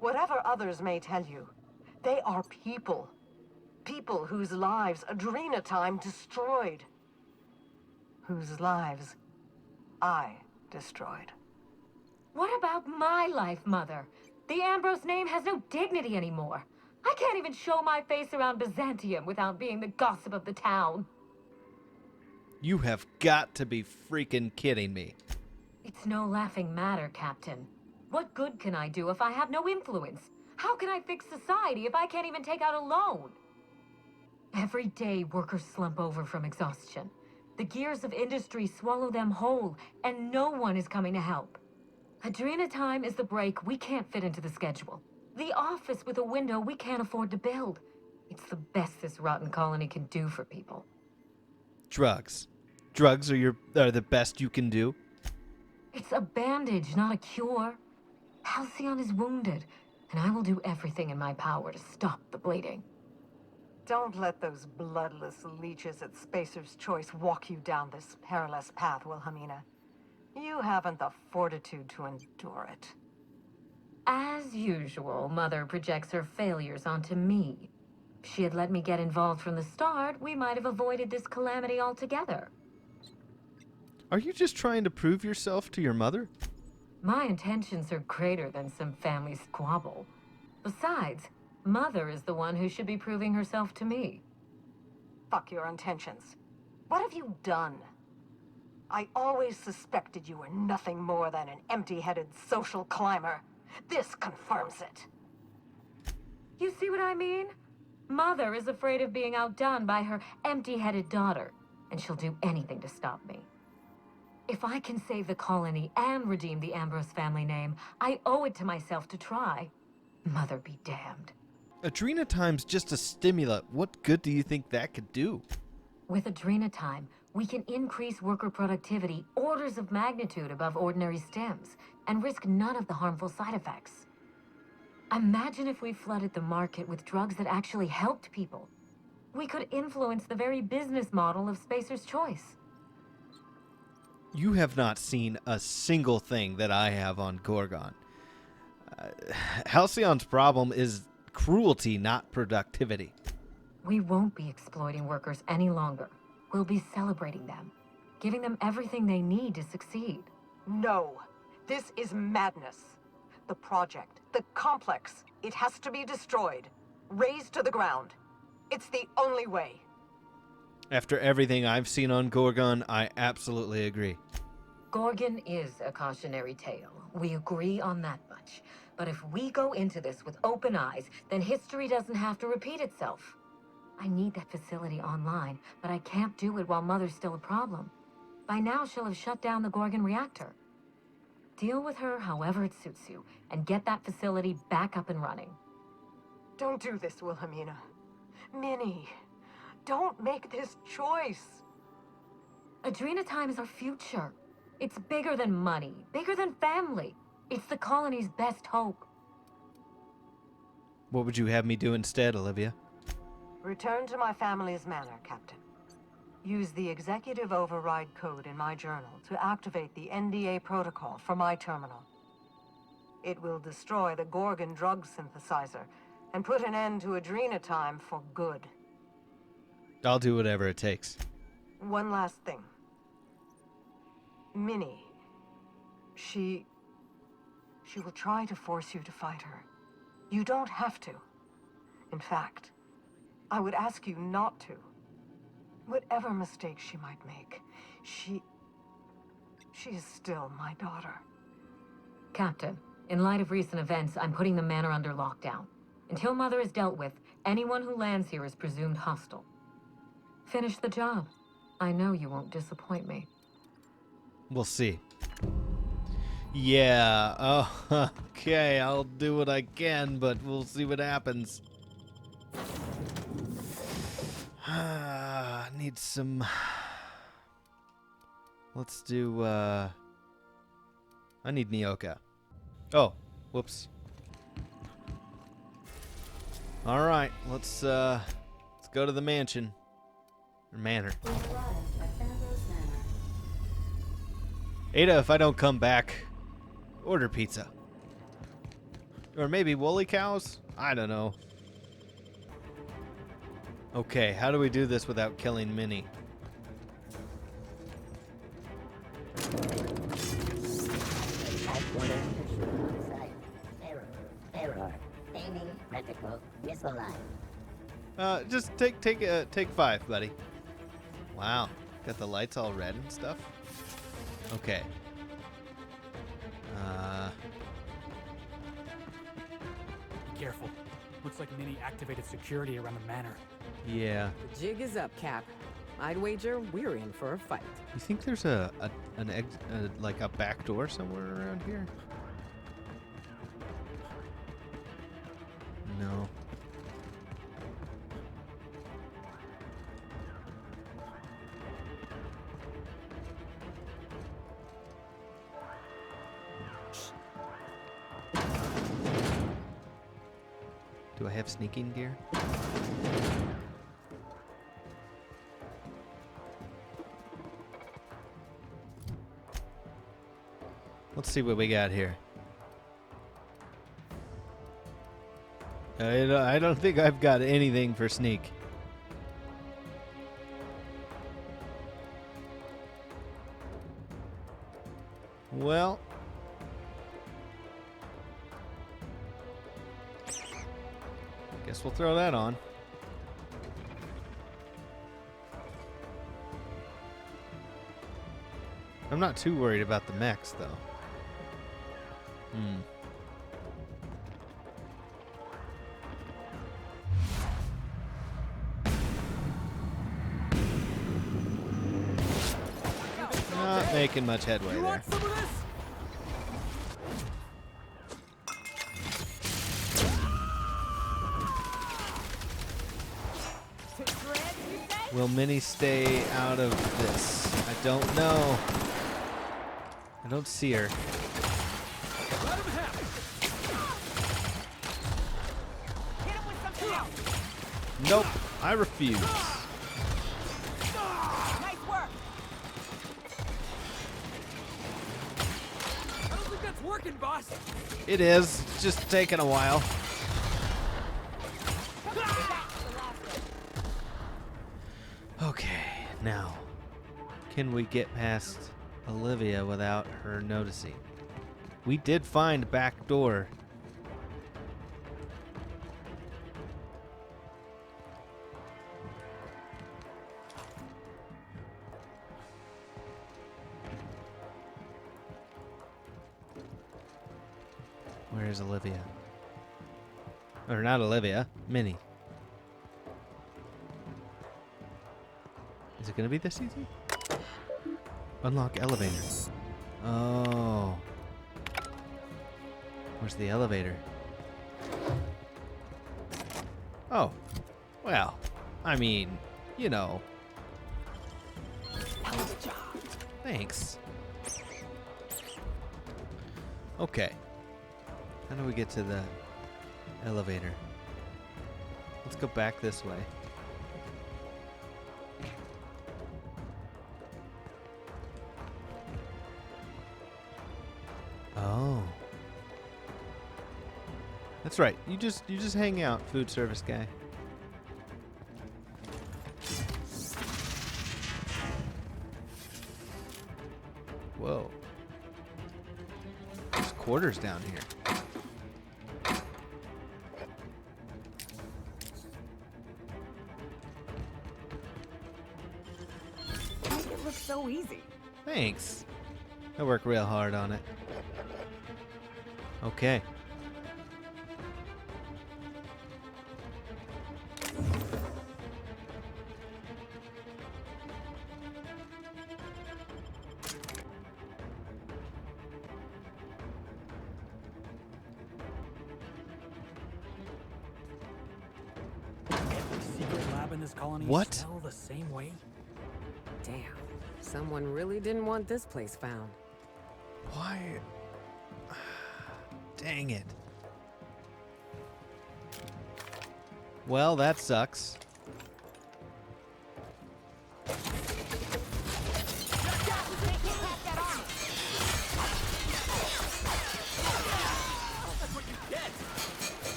Whatever others may tell you, they are people. People whose lives Adrena-Time destroyed. Whose lives I destroyed. What about my life, Mother? The Ambrose name has no dignity anymore. I can't even show my face around Byzantium without being the gossip of the town. You have got to be freaking kidding me. It's no laughing matter, Captain. What good can I do if I have no influence? How can I fix society if I can't even take out a loan? Every day, workers slump over from exhaustion. The gears of industry swallow them whole, and no one is coming to help. Adrena-Time is the break we can't fit into the schedule. The office with a window we can't afford to build. It's the best this rotten colony can do for people. Drugs. Drugs are the best you can do. It's a bandage, not a cure. Halcyon is wounded, and I will do everything in my power to stop the bleeding. Don't let those bloodless leeches at Spacer's Choice walk you down this perilous path, Wilhelmina. You haven't the fortitude to endure it. As usual, Mother projects her failures onto me. If she had let me get involved from the start, we might have avoided this calamity altogether. Are you just trying to prove yourself to your mother? My intentions are greater than some family squabble. Besides, Mother is the one who should be proving herself to me. Fuck your intentions. What have you done? I always suspected you were nothing more than an empty-headed social climber. This confirms it. You see what I mean? Mother is afraid of being outdone by her empty-headed daughter, and she'll do anything to stop me. If I can save the colony and redeem the Ambrose family name, I owe it to myself to try. Mother be damned. Adrena-Time's just a stimulant. What good do you think that could do? With Adrena-Time, we can increase worker productivity orders of magnitude above ordinary stems and risk none of the harmful side effects. Imagine if we flooded the market with drugs that actually helped people. We could influence the very business model of Spacer's Choice. You have not seen a single thing that I have on Gorgon. Halcyon's problem is cruelty, not productivity. We won't be exploiting workers any longer. We'll be celebrating them, giving them everything they need to succeed. No, this is madness. The project, the complex, it has to be destroyed, razed to the ground. It's the only way. After everything I've seen on Gorgon, I absolutely agree. Gorgon is a cautionary tale. We agree on that much. But if we go into this with open eyes, then history doesn't have to repeat itself. I need that facility online, but I can't do it while Mother's still a problem. By now, she'll have shut down the Gorgon reactor. Deal with her however it suits you, and get that facility back up and running. Don't do this, Wilhelmina. Minnie, don't make this choice. Adrena-Time is our future. It's bigger than money, bigger than family. It's the colony's best hope. What would you have me do instead, Olivia? Return to my family's manor, Captain. Use the executive override code in my journal to activate the NDA protocol for my terminal. It will destroy the Gorgon drug synthesizer and put an end to Adrena-Time for good. I'll do whatever it takes. One last thing. Minnie. She will try to force you to fight her. You don't have to. In fact, I would ask you not to. Whatever mistakes she might make, she is still my daughter. Captain, in light of recent events, I'm putting the manor under lockdown. Until Mother is dealt with, anyone who lands here is presumed hostile. Finish the job. I know you won't disappoint me. We'll see. Yeah, oh, okay, I'll do what I can, but we'll see what happens. Need some... Let's do, I need Nyoka. Oh, whoops. Alright, let's go to the mansion. Or manor. Ada, if I don't come back, order pizza. Or maybe woolly cows? I don't know. Okay, how do we do this without killing Minnie? Just take 5, buddy. Wow, got the lights all red and stuff. Okay. Be careful. Looks like Minnie activated security around the manor. Yeah. The jig is up, Cap. I'd wager we're in for a fight. You think there's like a back door somewhere around here? No. Do I have sneaking gear? Let's see what we got here. I don't think I've got anything for sneak. Well, guess we'll throw that on. I'm not too worried about the mechs, though. Not making much headway there. Want some of this? Will Minnie stay out of this? I don't know. I don't see her. Let him have it. Hit him with something else. Nope, I refuse. Nice work. I don't think that's working, boss. It is. It's just taking a while. Okay, now, can we get past Olivia without her noticing? We did find back door. Where's Olivia? Or not Olivia, Minnie. Is it gonna be this easy? Unlock elevator. Oh. Where's the elevator? Oh. Well, I mean, you know. Thanks. Okay. How do we get to the elevator? Let's go back this way. Oh. That's right. You just hang out, food service guy. Whoa. There's quarters down here. Make it look so easy. Thanks. I work real hard on it. Okay. Every secret lab in this colony What? smell the same way. Damn. Someone really didn't want this place found. Why? Dang it. Well, that sucks.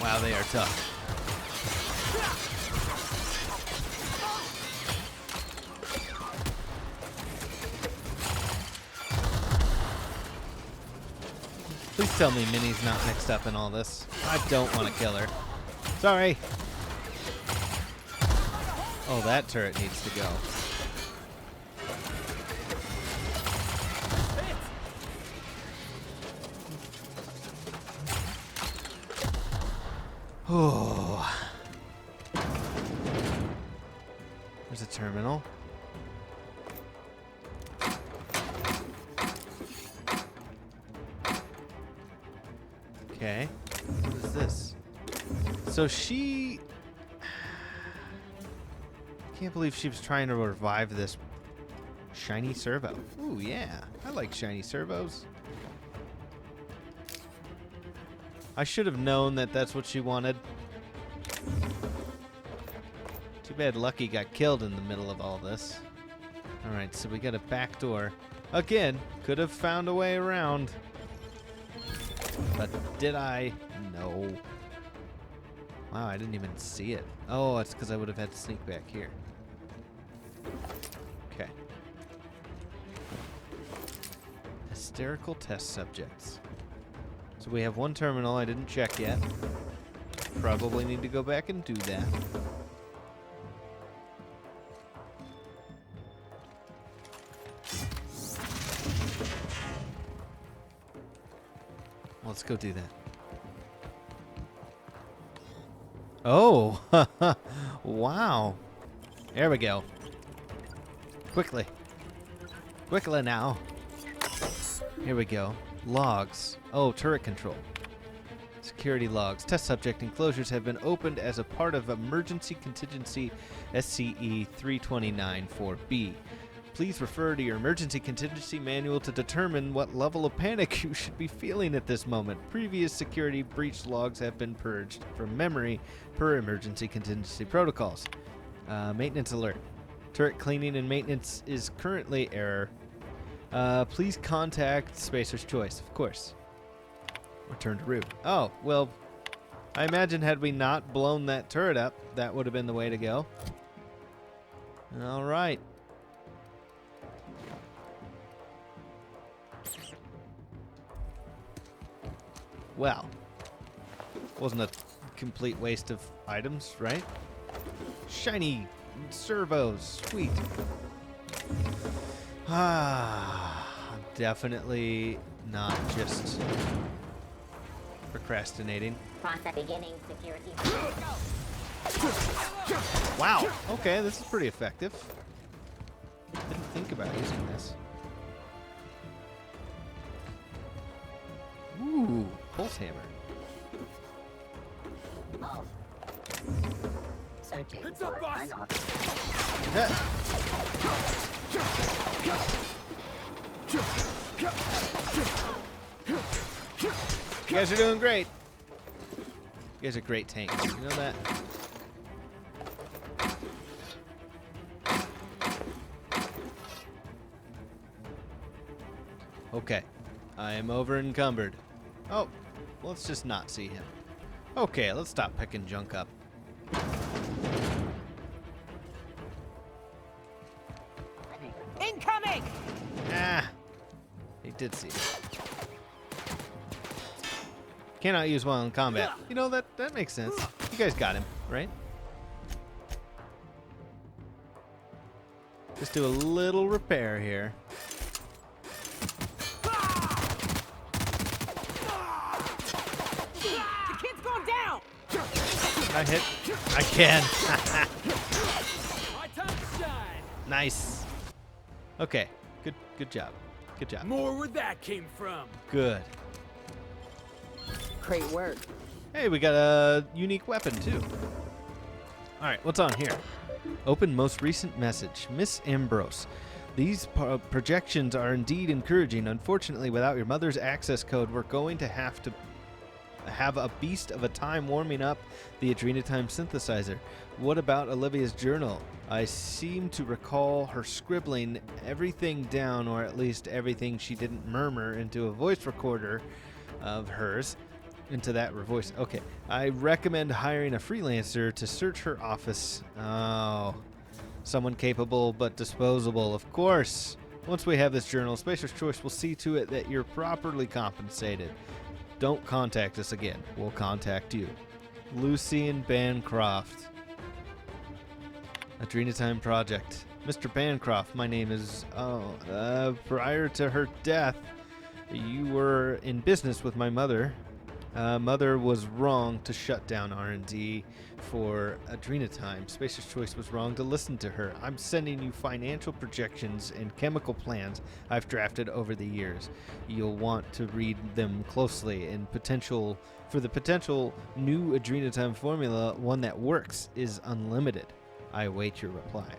Wow, they are tough. Please tell me Minnie's not mixed up in all this. I don't want to kill her. Sorry. Oh, that turret needs to go. Oh. Okay. What is this? So she... Can't believe she was trying to revive this shiny servo. Ooh, yeah. I like shiny servos. I should have known that that's what she wanted. Too bad Lucky got killed in the middle of all this. Alright, so we got a back door. Again, could have found a way around. But did I? No. Wow, I didn't even see it. Oh, it's because I would have had to sneak back here. Okay. Hysterical test subjects. So we have one terminal I didn't check yet. Probably need to go back and do that. Let's go do that. Oh, wow. There we go. Quickly. Quickly now. Here we go. Logs. Oh, turret control. Security logs. Test subject enclosures have been opened as a part of Emergency Contingency SCE 329-4B. Please refer to your emergency contingency manual to determine what level of panic you should be feeling at this moment. Previous security breach logs have been purged from memory per emergency contingency protocols. Maintenance alert. Turret cleaning and maintenance is currently error. Please contact Spacer's Choice, of course. Return to root. Oh, well, I imagine had we not blown that turret up, that would have been the way to go. All right. Well, wasn't a complete waste of items, right? Shiny servos, sweet. I'm definitely not just procrastinating. Process beginning security. Wow, okay, this is pretty effective. Didn't think about using this. Ooh, pulse hammer. Oh. Searching. It's up, boss. You guys are doing great. You guys are great tanks. You know that? Okay. I am over encumbered. Oh, let's just not see him. Okay, let's stop picking junk up. Incoming! Ah, he did see it. Cannot use while in combat. You know, that makes sense. You guys got him, right? Just do a little repair here. I hit. I can. My time to shine. Nice. Okay. Good job. Good job. More where that came from. Good. Great work. Hey, we got a unique weapon too. All right, what's on here? Open most recent message. Miss Ambrose. These projections are indeed encouraging. Unfortunately, without your mother's access code, we're going to have a beast of a time warming up the Adrena-Time synthesizer. What about Olivia's journal? I seem to recall her scribbling everything down, or at least everything she didn't murmur, into a voice recorder of hers. Into that voice. Okay. I recommend hiring a freelancer to search her office. Oh. Someone capable but disposable, of course. Once we have this journal, Spacer's Choice will see to it that you're properly compensated. Don't contact us again. We'll contact you. Lucian Bancroft. Adrena-Time Project. Mr. Bancroft, my name is... prior to her death, you were in business with my mother. Mother was wrong to shut down R&D for Adrena-Time. Spacer's Choice was wrong to listen to her. I'm sending you financial projections and chemical plans I've drafted over the years. You'll want to read them closely, and for the potential new Adrena-Time formula, one that works is unlimited. I await your reply.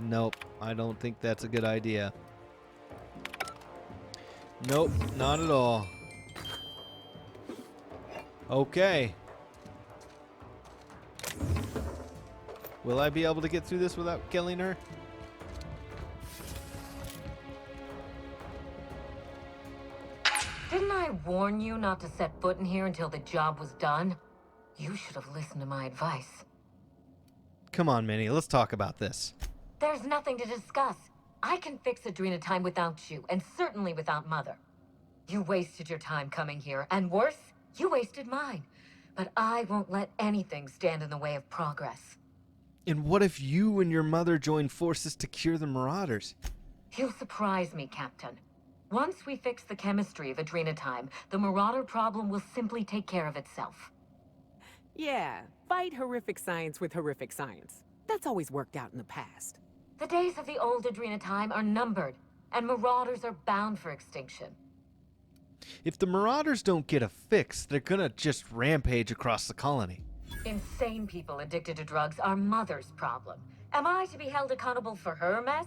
Nope, I don't think that's a good idea. Nope, not at all. Okay. Will I be able to get through this without killing her? Didn't I warn you not to set foot in here until the job was done? You should have listened to my advice. Come on, Minnie, let's talk about this. There's nothing to discuss. I can fix Adrena-Time without you, and certainly without Mother. You wasted your time coming here, and worse, you wasted mine. But I won't let anything stand in the way of progress. And what if you and your mother join forces to cure the Marauders? You'll surprise me, Captain. Once we fix the chemistry of Adrena-Time, the Marauder problem will simply take care of itself. Yeah, fight horrific science with horrific science. That's always worked out in the past. The days of the old Adrena-Time are numbered, and Marauders are bound for extinction. If the Marauders don't get a fix, they're gonna just rampage across the colony. Insane people addicted to drugs are Mother's problem. Am I to be held accountable for her mess?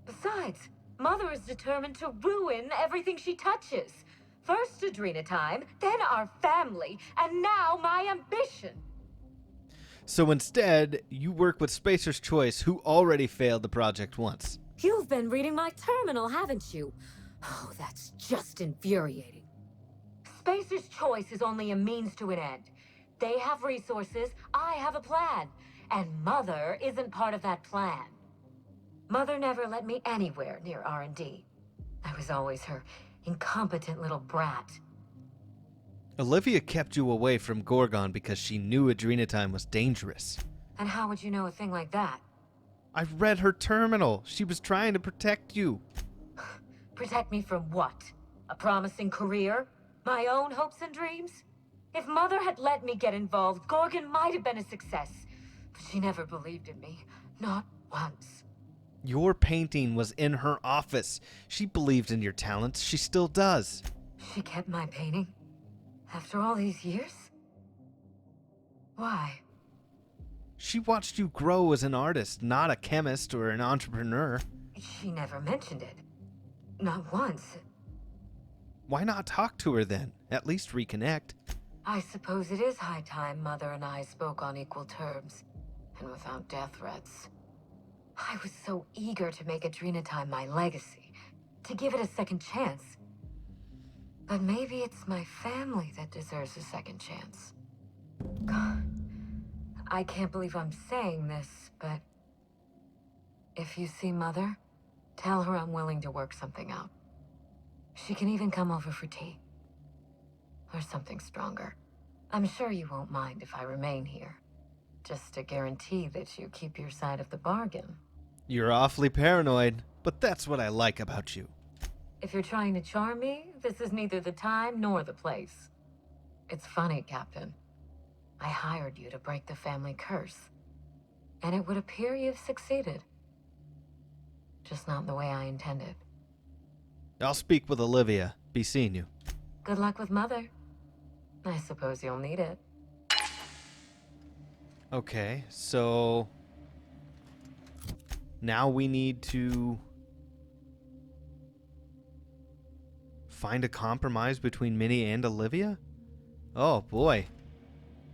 Besides, Mother is determined to ruin everything she touches. First Adrena-Time, then our family, and now my ambition. So instead, you work with Spacer's Choice, who already failed the project once. You've been reading my terminal, haven't you? Oh, that's just infuriating. Spacer's Choice is only a means to an end. They have resources, I have a plan, and Mother isn't part of that plan. Mother never let me anywhere near R&D. I was always her incompetent little brat. Olivia kept you away from Gorgon because she knew Adrena-Time was dangerous. And how would you know a thing like that? I read her terminal. She was trying to protect you. Protect me from what? A promising career? My own hopes and dreams? If Mother had let me get involved, Gorgon might have been a success. But she never believed in me. Not once. Your painting was in her office. She believed in your talents. She still does. She kept my painting? After all these years? Why? She watched you grow as an artist, not a chemist or an entrepreneur. She never mentioned it. Not once. Why not talk to her then? At least reconnect. I suppose it is high time Mother and I spoke on equal terms, and without death threats. I was so eager to make Adrena-Time my legacy, to give it a second chance. But maybe it's my family that deserves a second chance. God, I can't believe I'm saying this, but if you see Mother, tell her I'm willing to work something out. She can even come over for tea. Or something stronger. I'm sure you won't mind if I remain here. Just to guarantee that you keep your side of the bargain. You're awfully paranoid, but that's what I like about you. If you're trying to charm me, this is neither the time nor the place. It's funny, Captain. I hired you to break the family curse. And it would appear you've succeeded. Just not the way I intended. I'll speak with Olivia. Be seeing you. Good luck with Mother. I suppose you'll need it. Okay, so now we need to find a compromise between Minnie and Olivia? Oh boy.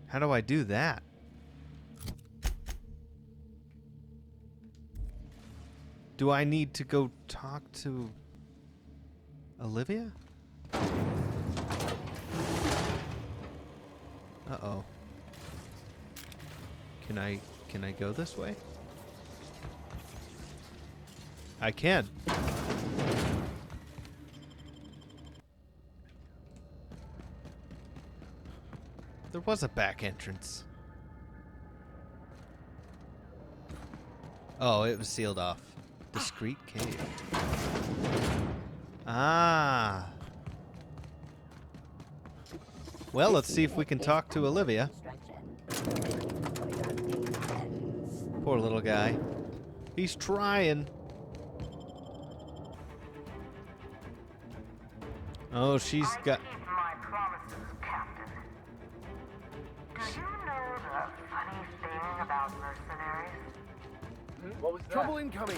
How do I do that? Do I need to go talk to Olivia? Uh-oh. Can I go this way? I can. There was a back entrance. Oh, it was sealed off. Discreet cave. Well, let's see if we can talk to Olivia. Poor little guy. He's trying. Oh, she's got... Keep my promises, Captain. Do you know the funny thing about mercenaries? What was that? Trouble incoming.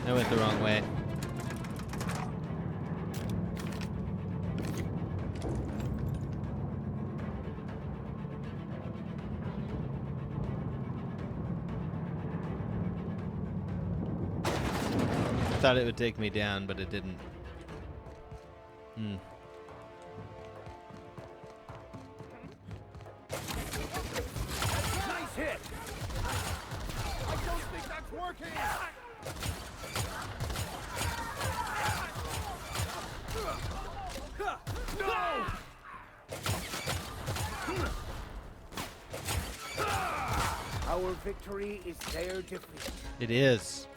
I went the wrong way. Thought it would take me down, but it didn't. Nice hit. I don't think that's working. No! Our victory is their defeat. It is.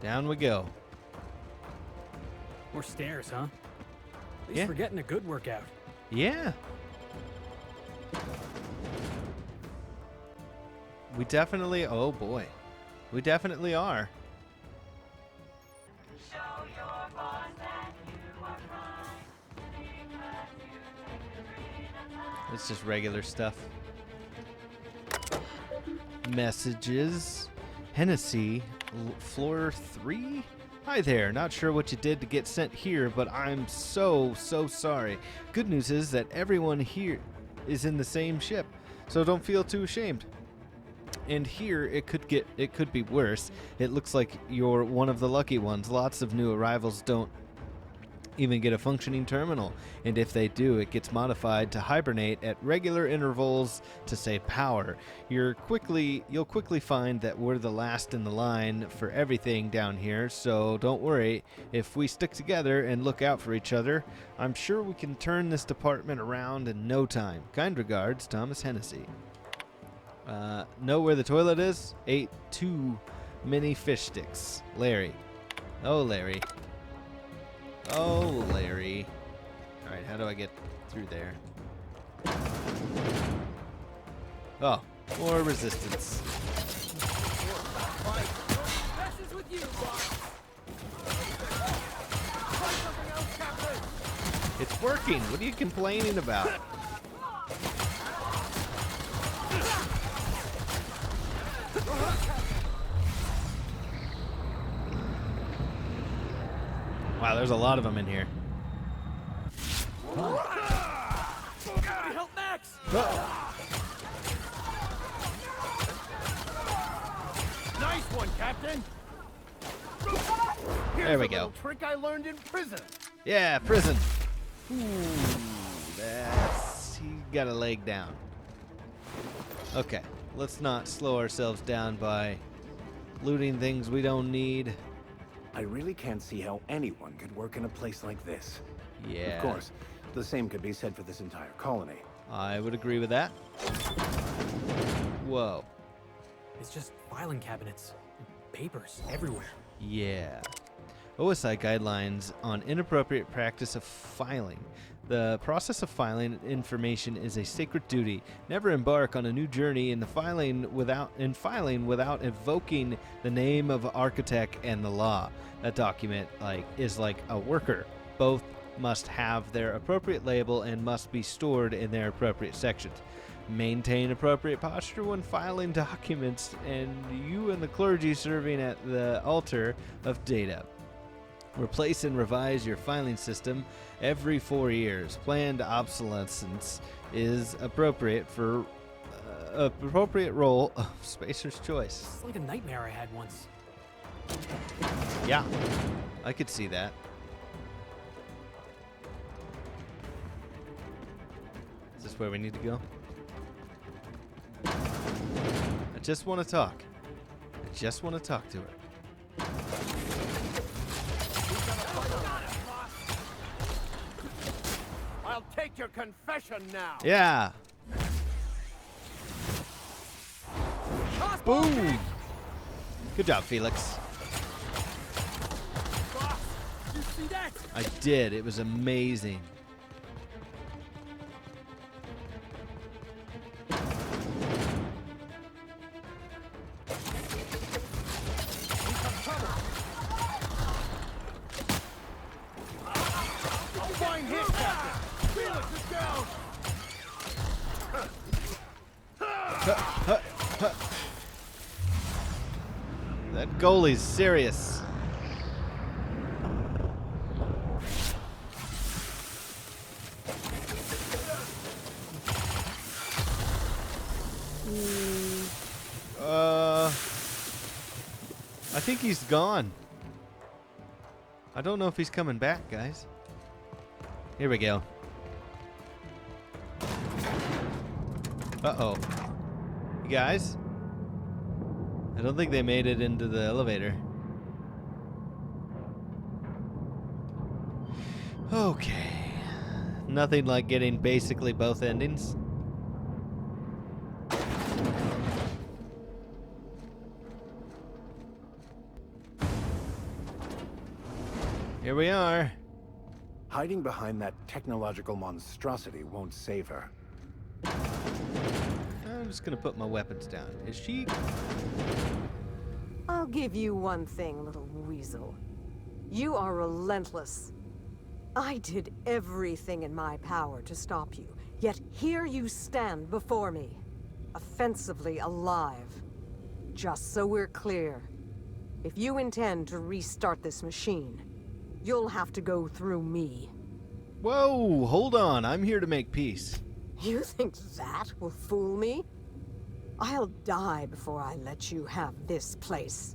Down we go. More stairs, huh? At least Yeah. we're getting a good workout. Yeah. We definitely, oh boy. We definitely are. It's just regular stuff. Messages. Hennessy, floor 3? Hi there, not sure what you did to get sent here, but I'm so sorry. Good news is that everyone here is in the same ship, so don't feel too ashamed. And here it could be worse. It looks like you're one of the lucky ones. Lots of new arrivals don't even get a functioning terminal, and if they do, it gets modified to hibernate at regular intervals to save power. You'll quickly find that we're the last in the line for everything down here, so don't worry. If we stick together and look out for each other, I'm sure we can turn this department around in no time. Kind regards, Thomas Hennessy. Know where the toilet is? Ate 2 mini fish sticks. Larry. Oh, Larry. Oh, Larry. Alright, how do I get through there? Oh, more resistance. It's working. What are you complaining about? Wow, there's a lot of them in here. Help Max! Nice one, Captain. There we Here's a go. little trick I learned in prison. Yeah, prison. Ooh, he got a leg down. Okay, let's not slow ourselves down by looting things we don't need. I really can't see how anyone could work in a place like this. Yeah. Of course, the same could be said for this entire colony. I would agree with that. Whoa. It's just filing cabinets and papers everywhere. Yeah. OSI guidelines on inappropriate practice of filing. The process of filing information is a sacred duty. Never embark on a new journey in filing without invoking the name of architect and the law. A document is like a worker. Both must have their appropriate label and must be stored in their appropriate sections. Maintain appropriate posture when filing documents, and you and the clergy serving at the altar of data. Replace and revise your filing system every 4 years. Planned obsolescence is appropriate for appropriate role of Spacer's choice. It's like a nightmare I had once. Yeah, I could see that. Is this where we need to go? I just want to talk. I just want to talk to her. I'll take your confession now. Yeah. Boom. Good job, Felix. You see that? I did. It was amazing. Fine hit, Captain. Felix is down. That goalie's serious. I think he's gone. I don't know if he's coming back, guys. Here we go. Uh-oh. You guys? I don't think they made it into the elevator. Okay. Nothing like getting basically both endings. Here we are. Hiding behind that technological monstrosity won't save her. I'm just gonna put my weapons down. Is she? I'll give you one thing, little weasel. You are relentless. I did everything in my power to stop you, yet here you stand before me, offensively alive. Just so we're clear, if you intend to restart this machine, you'll have to go through me. Whoa, hold on. I'm here to make peace. You think that will fool me? I'll die before I let you have this place.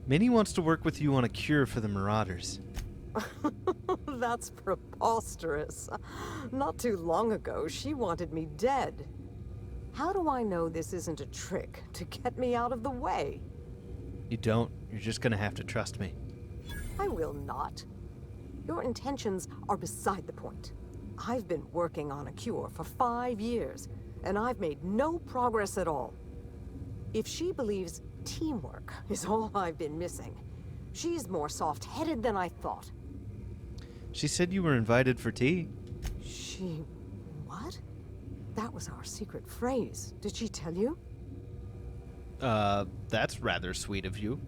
Minnie wants to work with you on a cure for the Marauders. That's preposterous. Not too long ago, she wanted me dead. How do I know this isn't a trick to get me out of the way? You don't. You're just gonna have to trust me. I will not. Your intentions are beside the point. I've been working on a cure for 5 years, and I've made no progress at all. If she believes teamwork is all I've been missing, she's more soft-headed than I thought. She said you were invited for tea. She... what? That was our secret phrase. Did she tell you? That's rather sweet of you.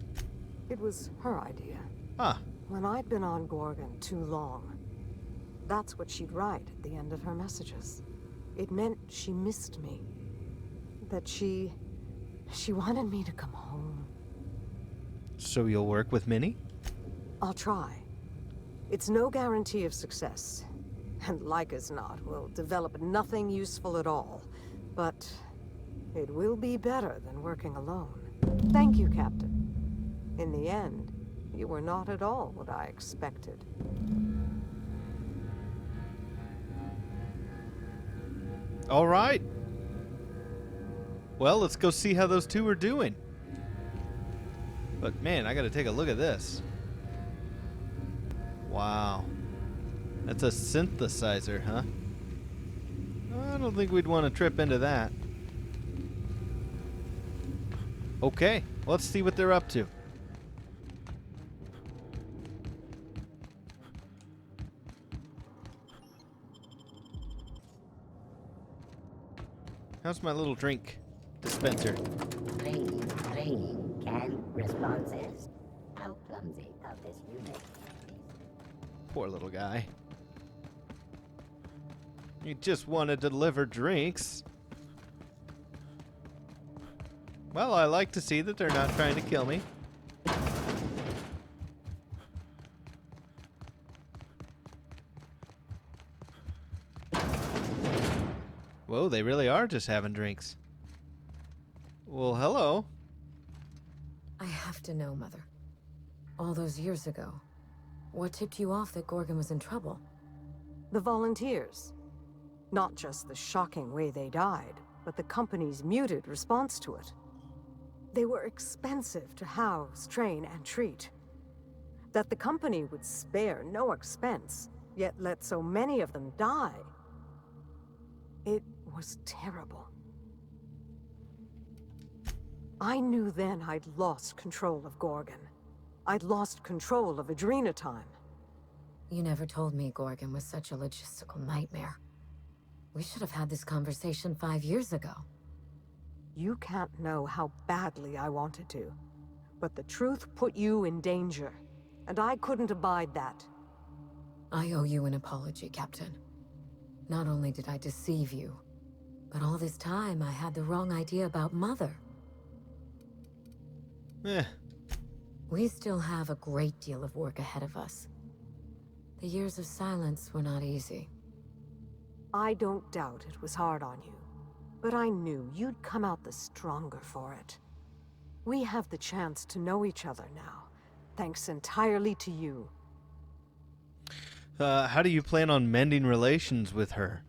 It was her idea. Ah. When I'd been on Gorgon too long, that's what she'd write at the end of her messages. It meant she missed me. That she wanted me to come home. So you'll work with Minnie? I'll try. It's no guarantee of success. And like as not, we'll develop nothing useful at all. But it will be better than working alone. Thank you, Captain. In the end, you were not at all what I expected. All right. Well, let's go see how those two are doing. But man, I gotta take a look at this. Wow. That's a synthesizer, huh? I don't think we'd want to trip into that. Okay, let's see what they're up to. How's my little drink dispenser? Ringing, canned responses. How clumsy of this unit. Poor little guy. You just want to deliver drinks. Well, I like to see that they're not trying to kill me. Whoa, they really are just having drinks. Well, hello. I have to know, Mother. All those years ago, what tipped you off that Gorgon was in trouble? The volunteers. Not just the shocking way they died, but the company's muted response to it. They were expensive to house, train, and treat. That the company would spare no expense, yet let so many of them die. It was terrible. I knew then I'd lost control of Gorgon. I'd lost control of Adrena-Time. You never told me Gorgon was such a logistical nightmare. We should have had this conversation 5 years ago. You can't know how badly I wanted to. But the truth put you in danger, and I couldn't abide that. I owe you an apology, Captain. Not only did I deceive you, but all this time I had the wrong idea about Mother. We still have a great deal of work ahead of us. The years of silence were not easy. I don't doubt it was hard on you, but I knew you'd come out the stronger for it. We have the chance to know each other now, thanks entirely to you. How do you plan on mending relations with her?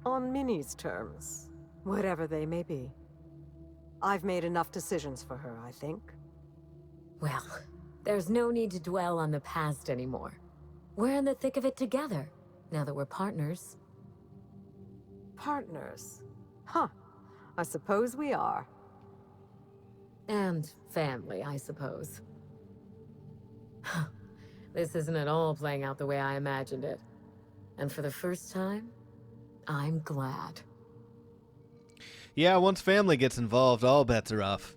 On Minnie's terms, whatever they may be. I've made enough decisions for her, I think. Well, there's no need to dwell on the past anymore. We're in the thick of it together, now that we're partners. Partners? Huh. I suppose we are. And family, I suppose. This isn't at all playing out the way I imagined it. And for the first time, I'm glad. Yeah, once family gets involved, all bets are off.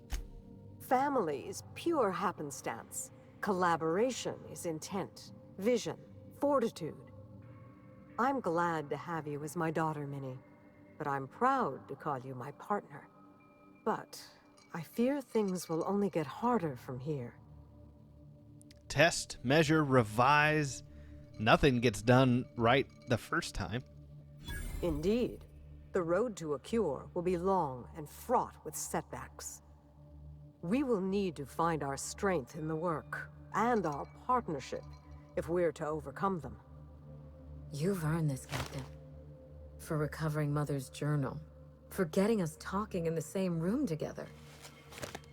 Family is pure happenstance. Collaboration is intent, vision, fortitude. I'm glad to have you as my daughter, Minnie, but I'm proud to call you my partner. But I fear things will only get harder from here. Test, measure, revise. Nothing gets done right the first time. Indeed. The road to a cure will be long and fraught with setbacks. We will need to find our strength in the work, and our partnership, if we're to overcome them. You've earned this, Captain. For recovering Mother's journal, for getting us talking in the same room together,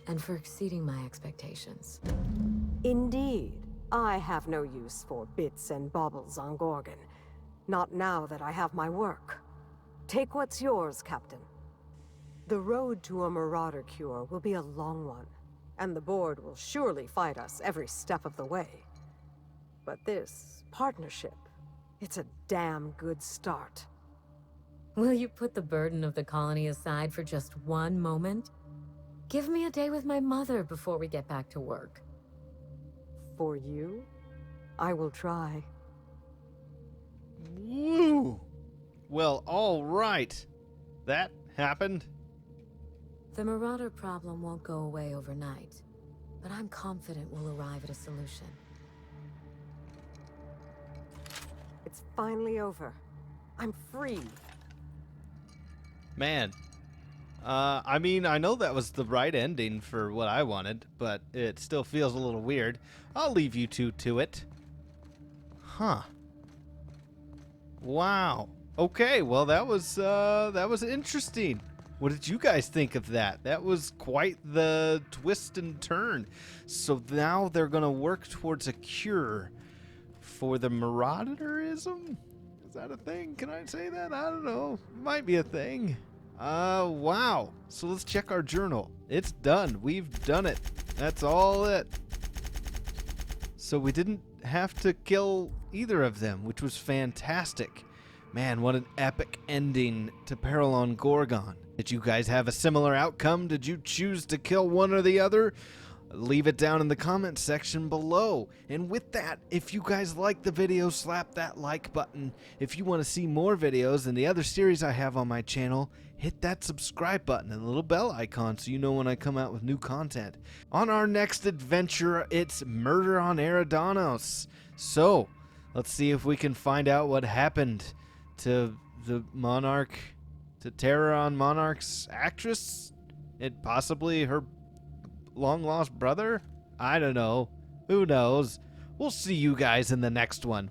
and for exceeding my expectations. Indeed. I have no use for bits and baubles on Gorgon. Not now that I have my work. Take what's yours, Captain. The road to a Marauder cure will be a long one, and the board will surely fight us every step of the way. But this partnership, it's a damn good start. Will you put the burden of the colony aside for just one moment? Give me a day with my mother before we get back to work. For you, I will try. Woo! Well, all right. That happened. The Marauder problem won't go away overnight, but I'm confident we'll arrive at a solution. It's finally over. I'm free. Man. I mean, I know that was the right ending for what I wanted, but it still feels a little weird. I'll leave you two to it. Huh. Wow. Okay, well that was interesting. What did you guys think of that? That was quite the twist and turn. So now they're gonna work towards a cure for the marauderism? Is that a thing? Can I say that? I don't know. Might be a thing. Wow. So let's check our journal. It's done. We've done it. That's all it. So we didn't have to kill either of them, which was fantastic. Man, what an epic ending to Peril on Gorgon. Did you guys have a similar outcome? Did you choose to kill one or the other? Leave it down in the comment section below. And with that, if you guys like the video, slap that like button. If you want to see more videos and the other series I have on my channel, hit that subscribe button and the little bell icon so you know when I come out with new content. On our next adventure, it's Murder on Eridanos. So, let's see if we can find out what happened to the Monarch, to Terror on Monarch's actress, and possibly her long-lost brother? I don't know. Who knows? We'll see you guys in the next one.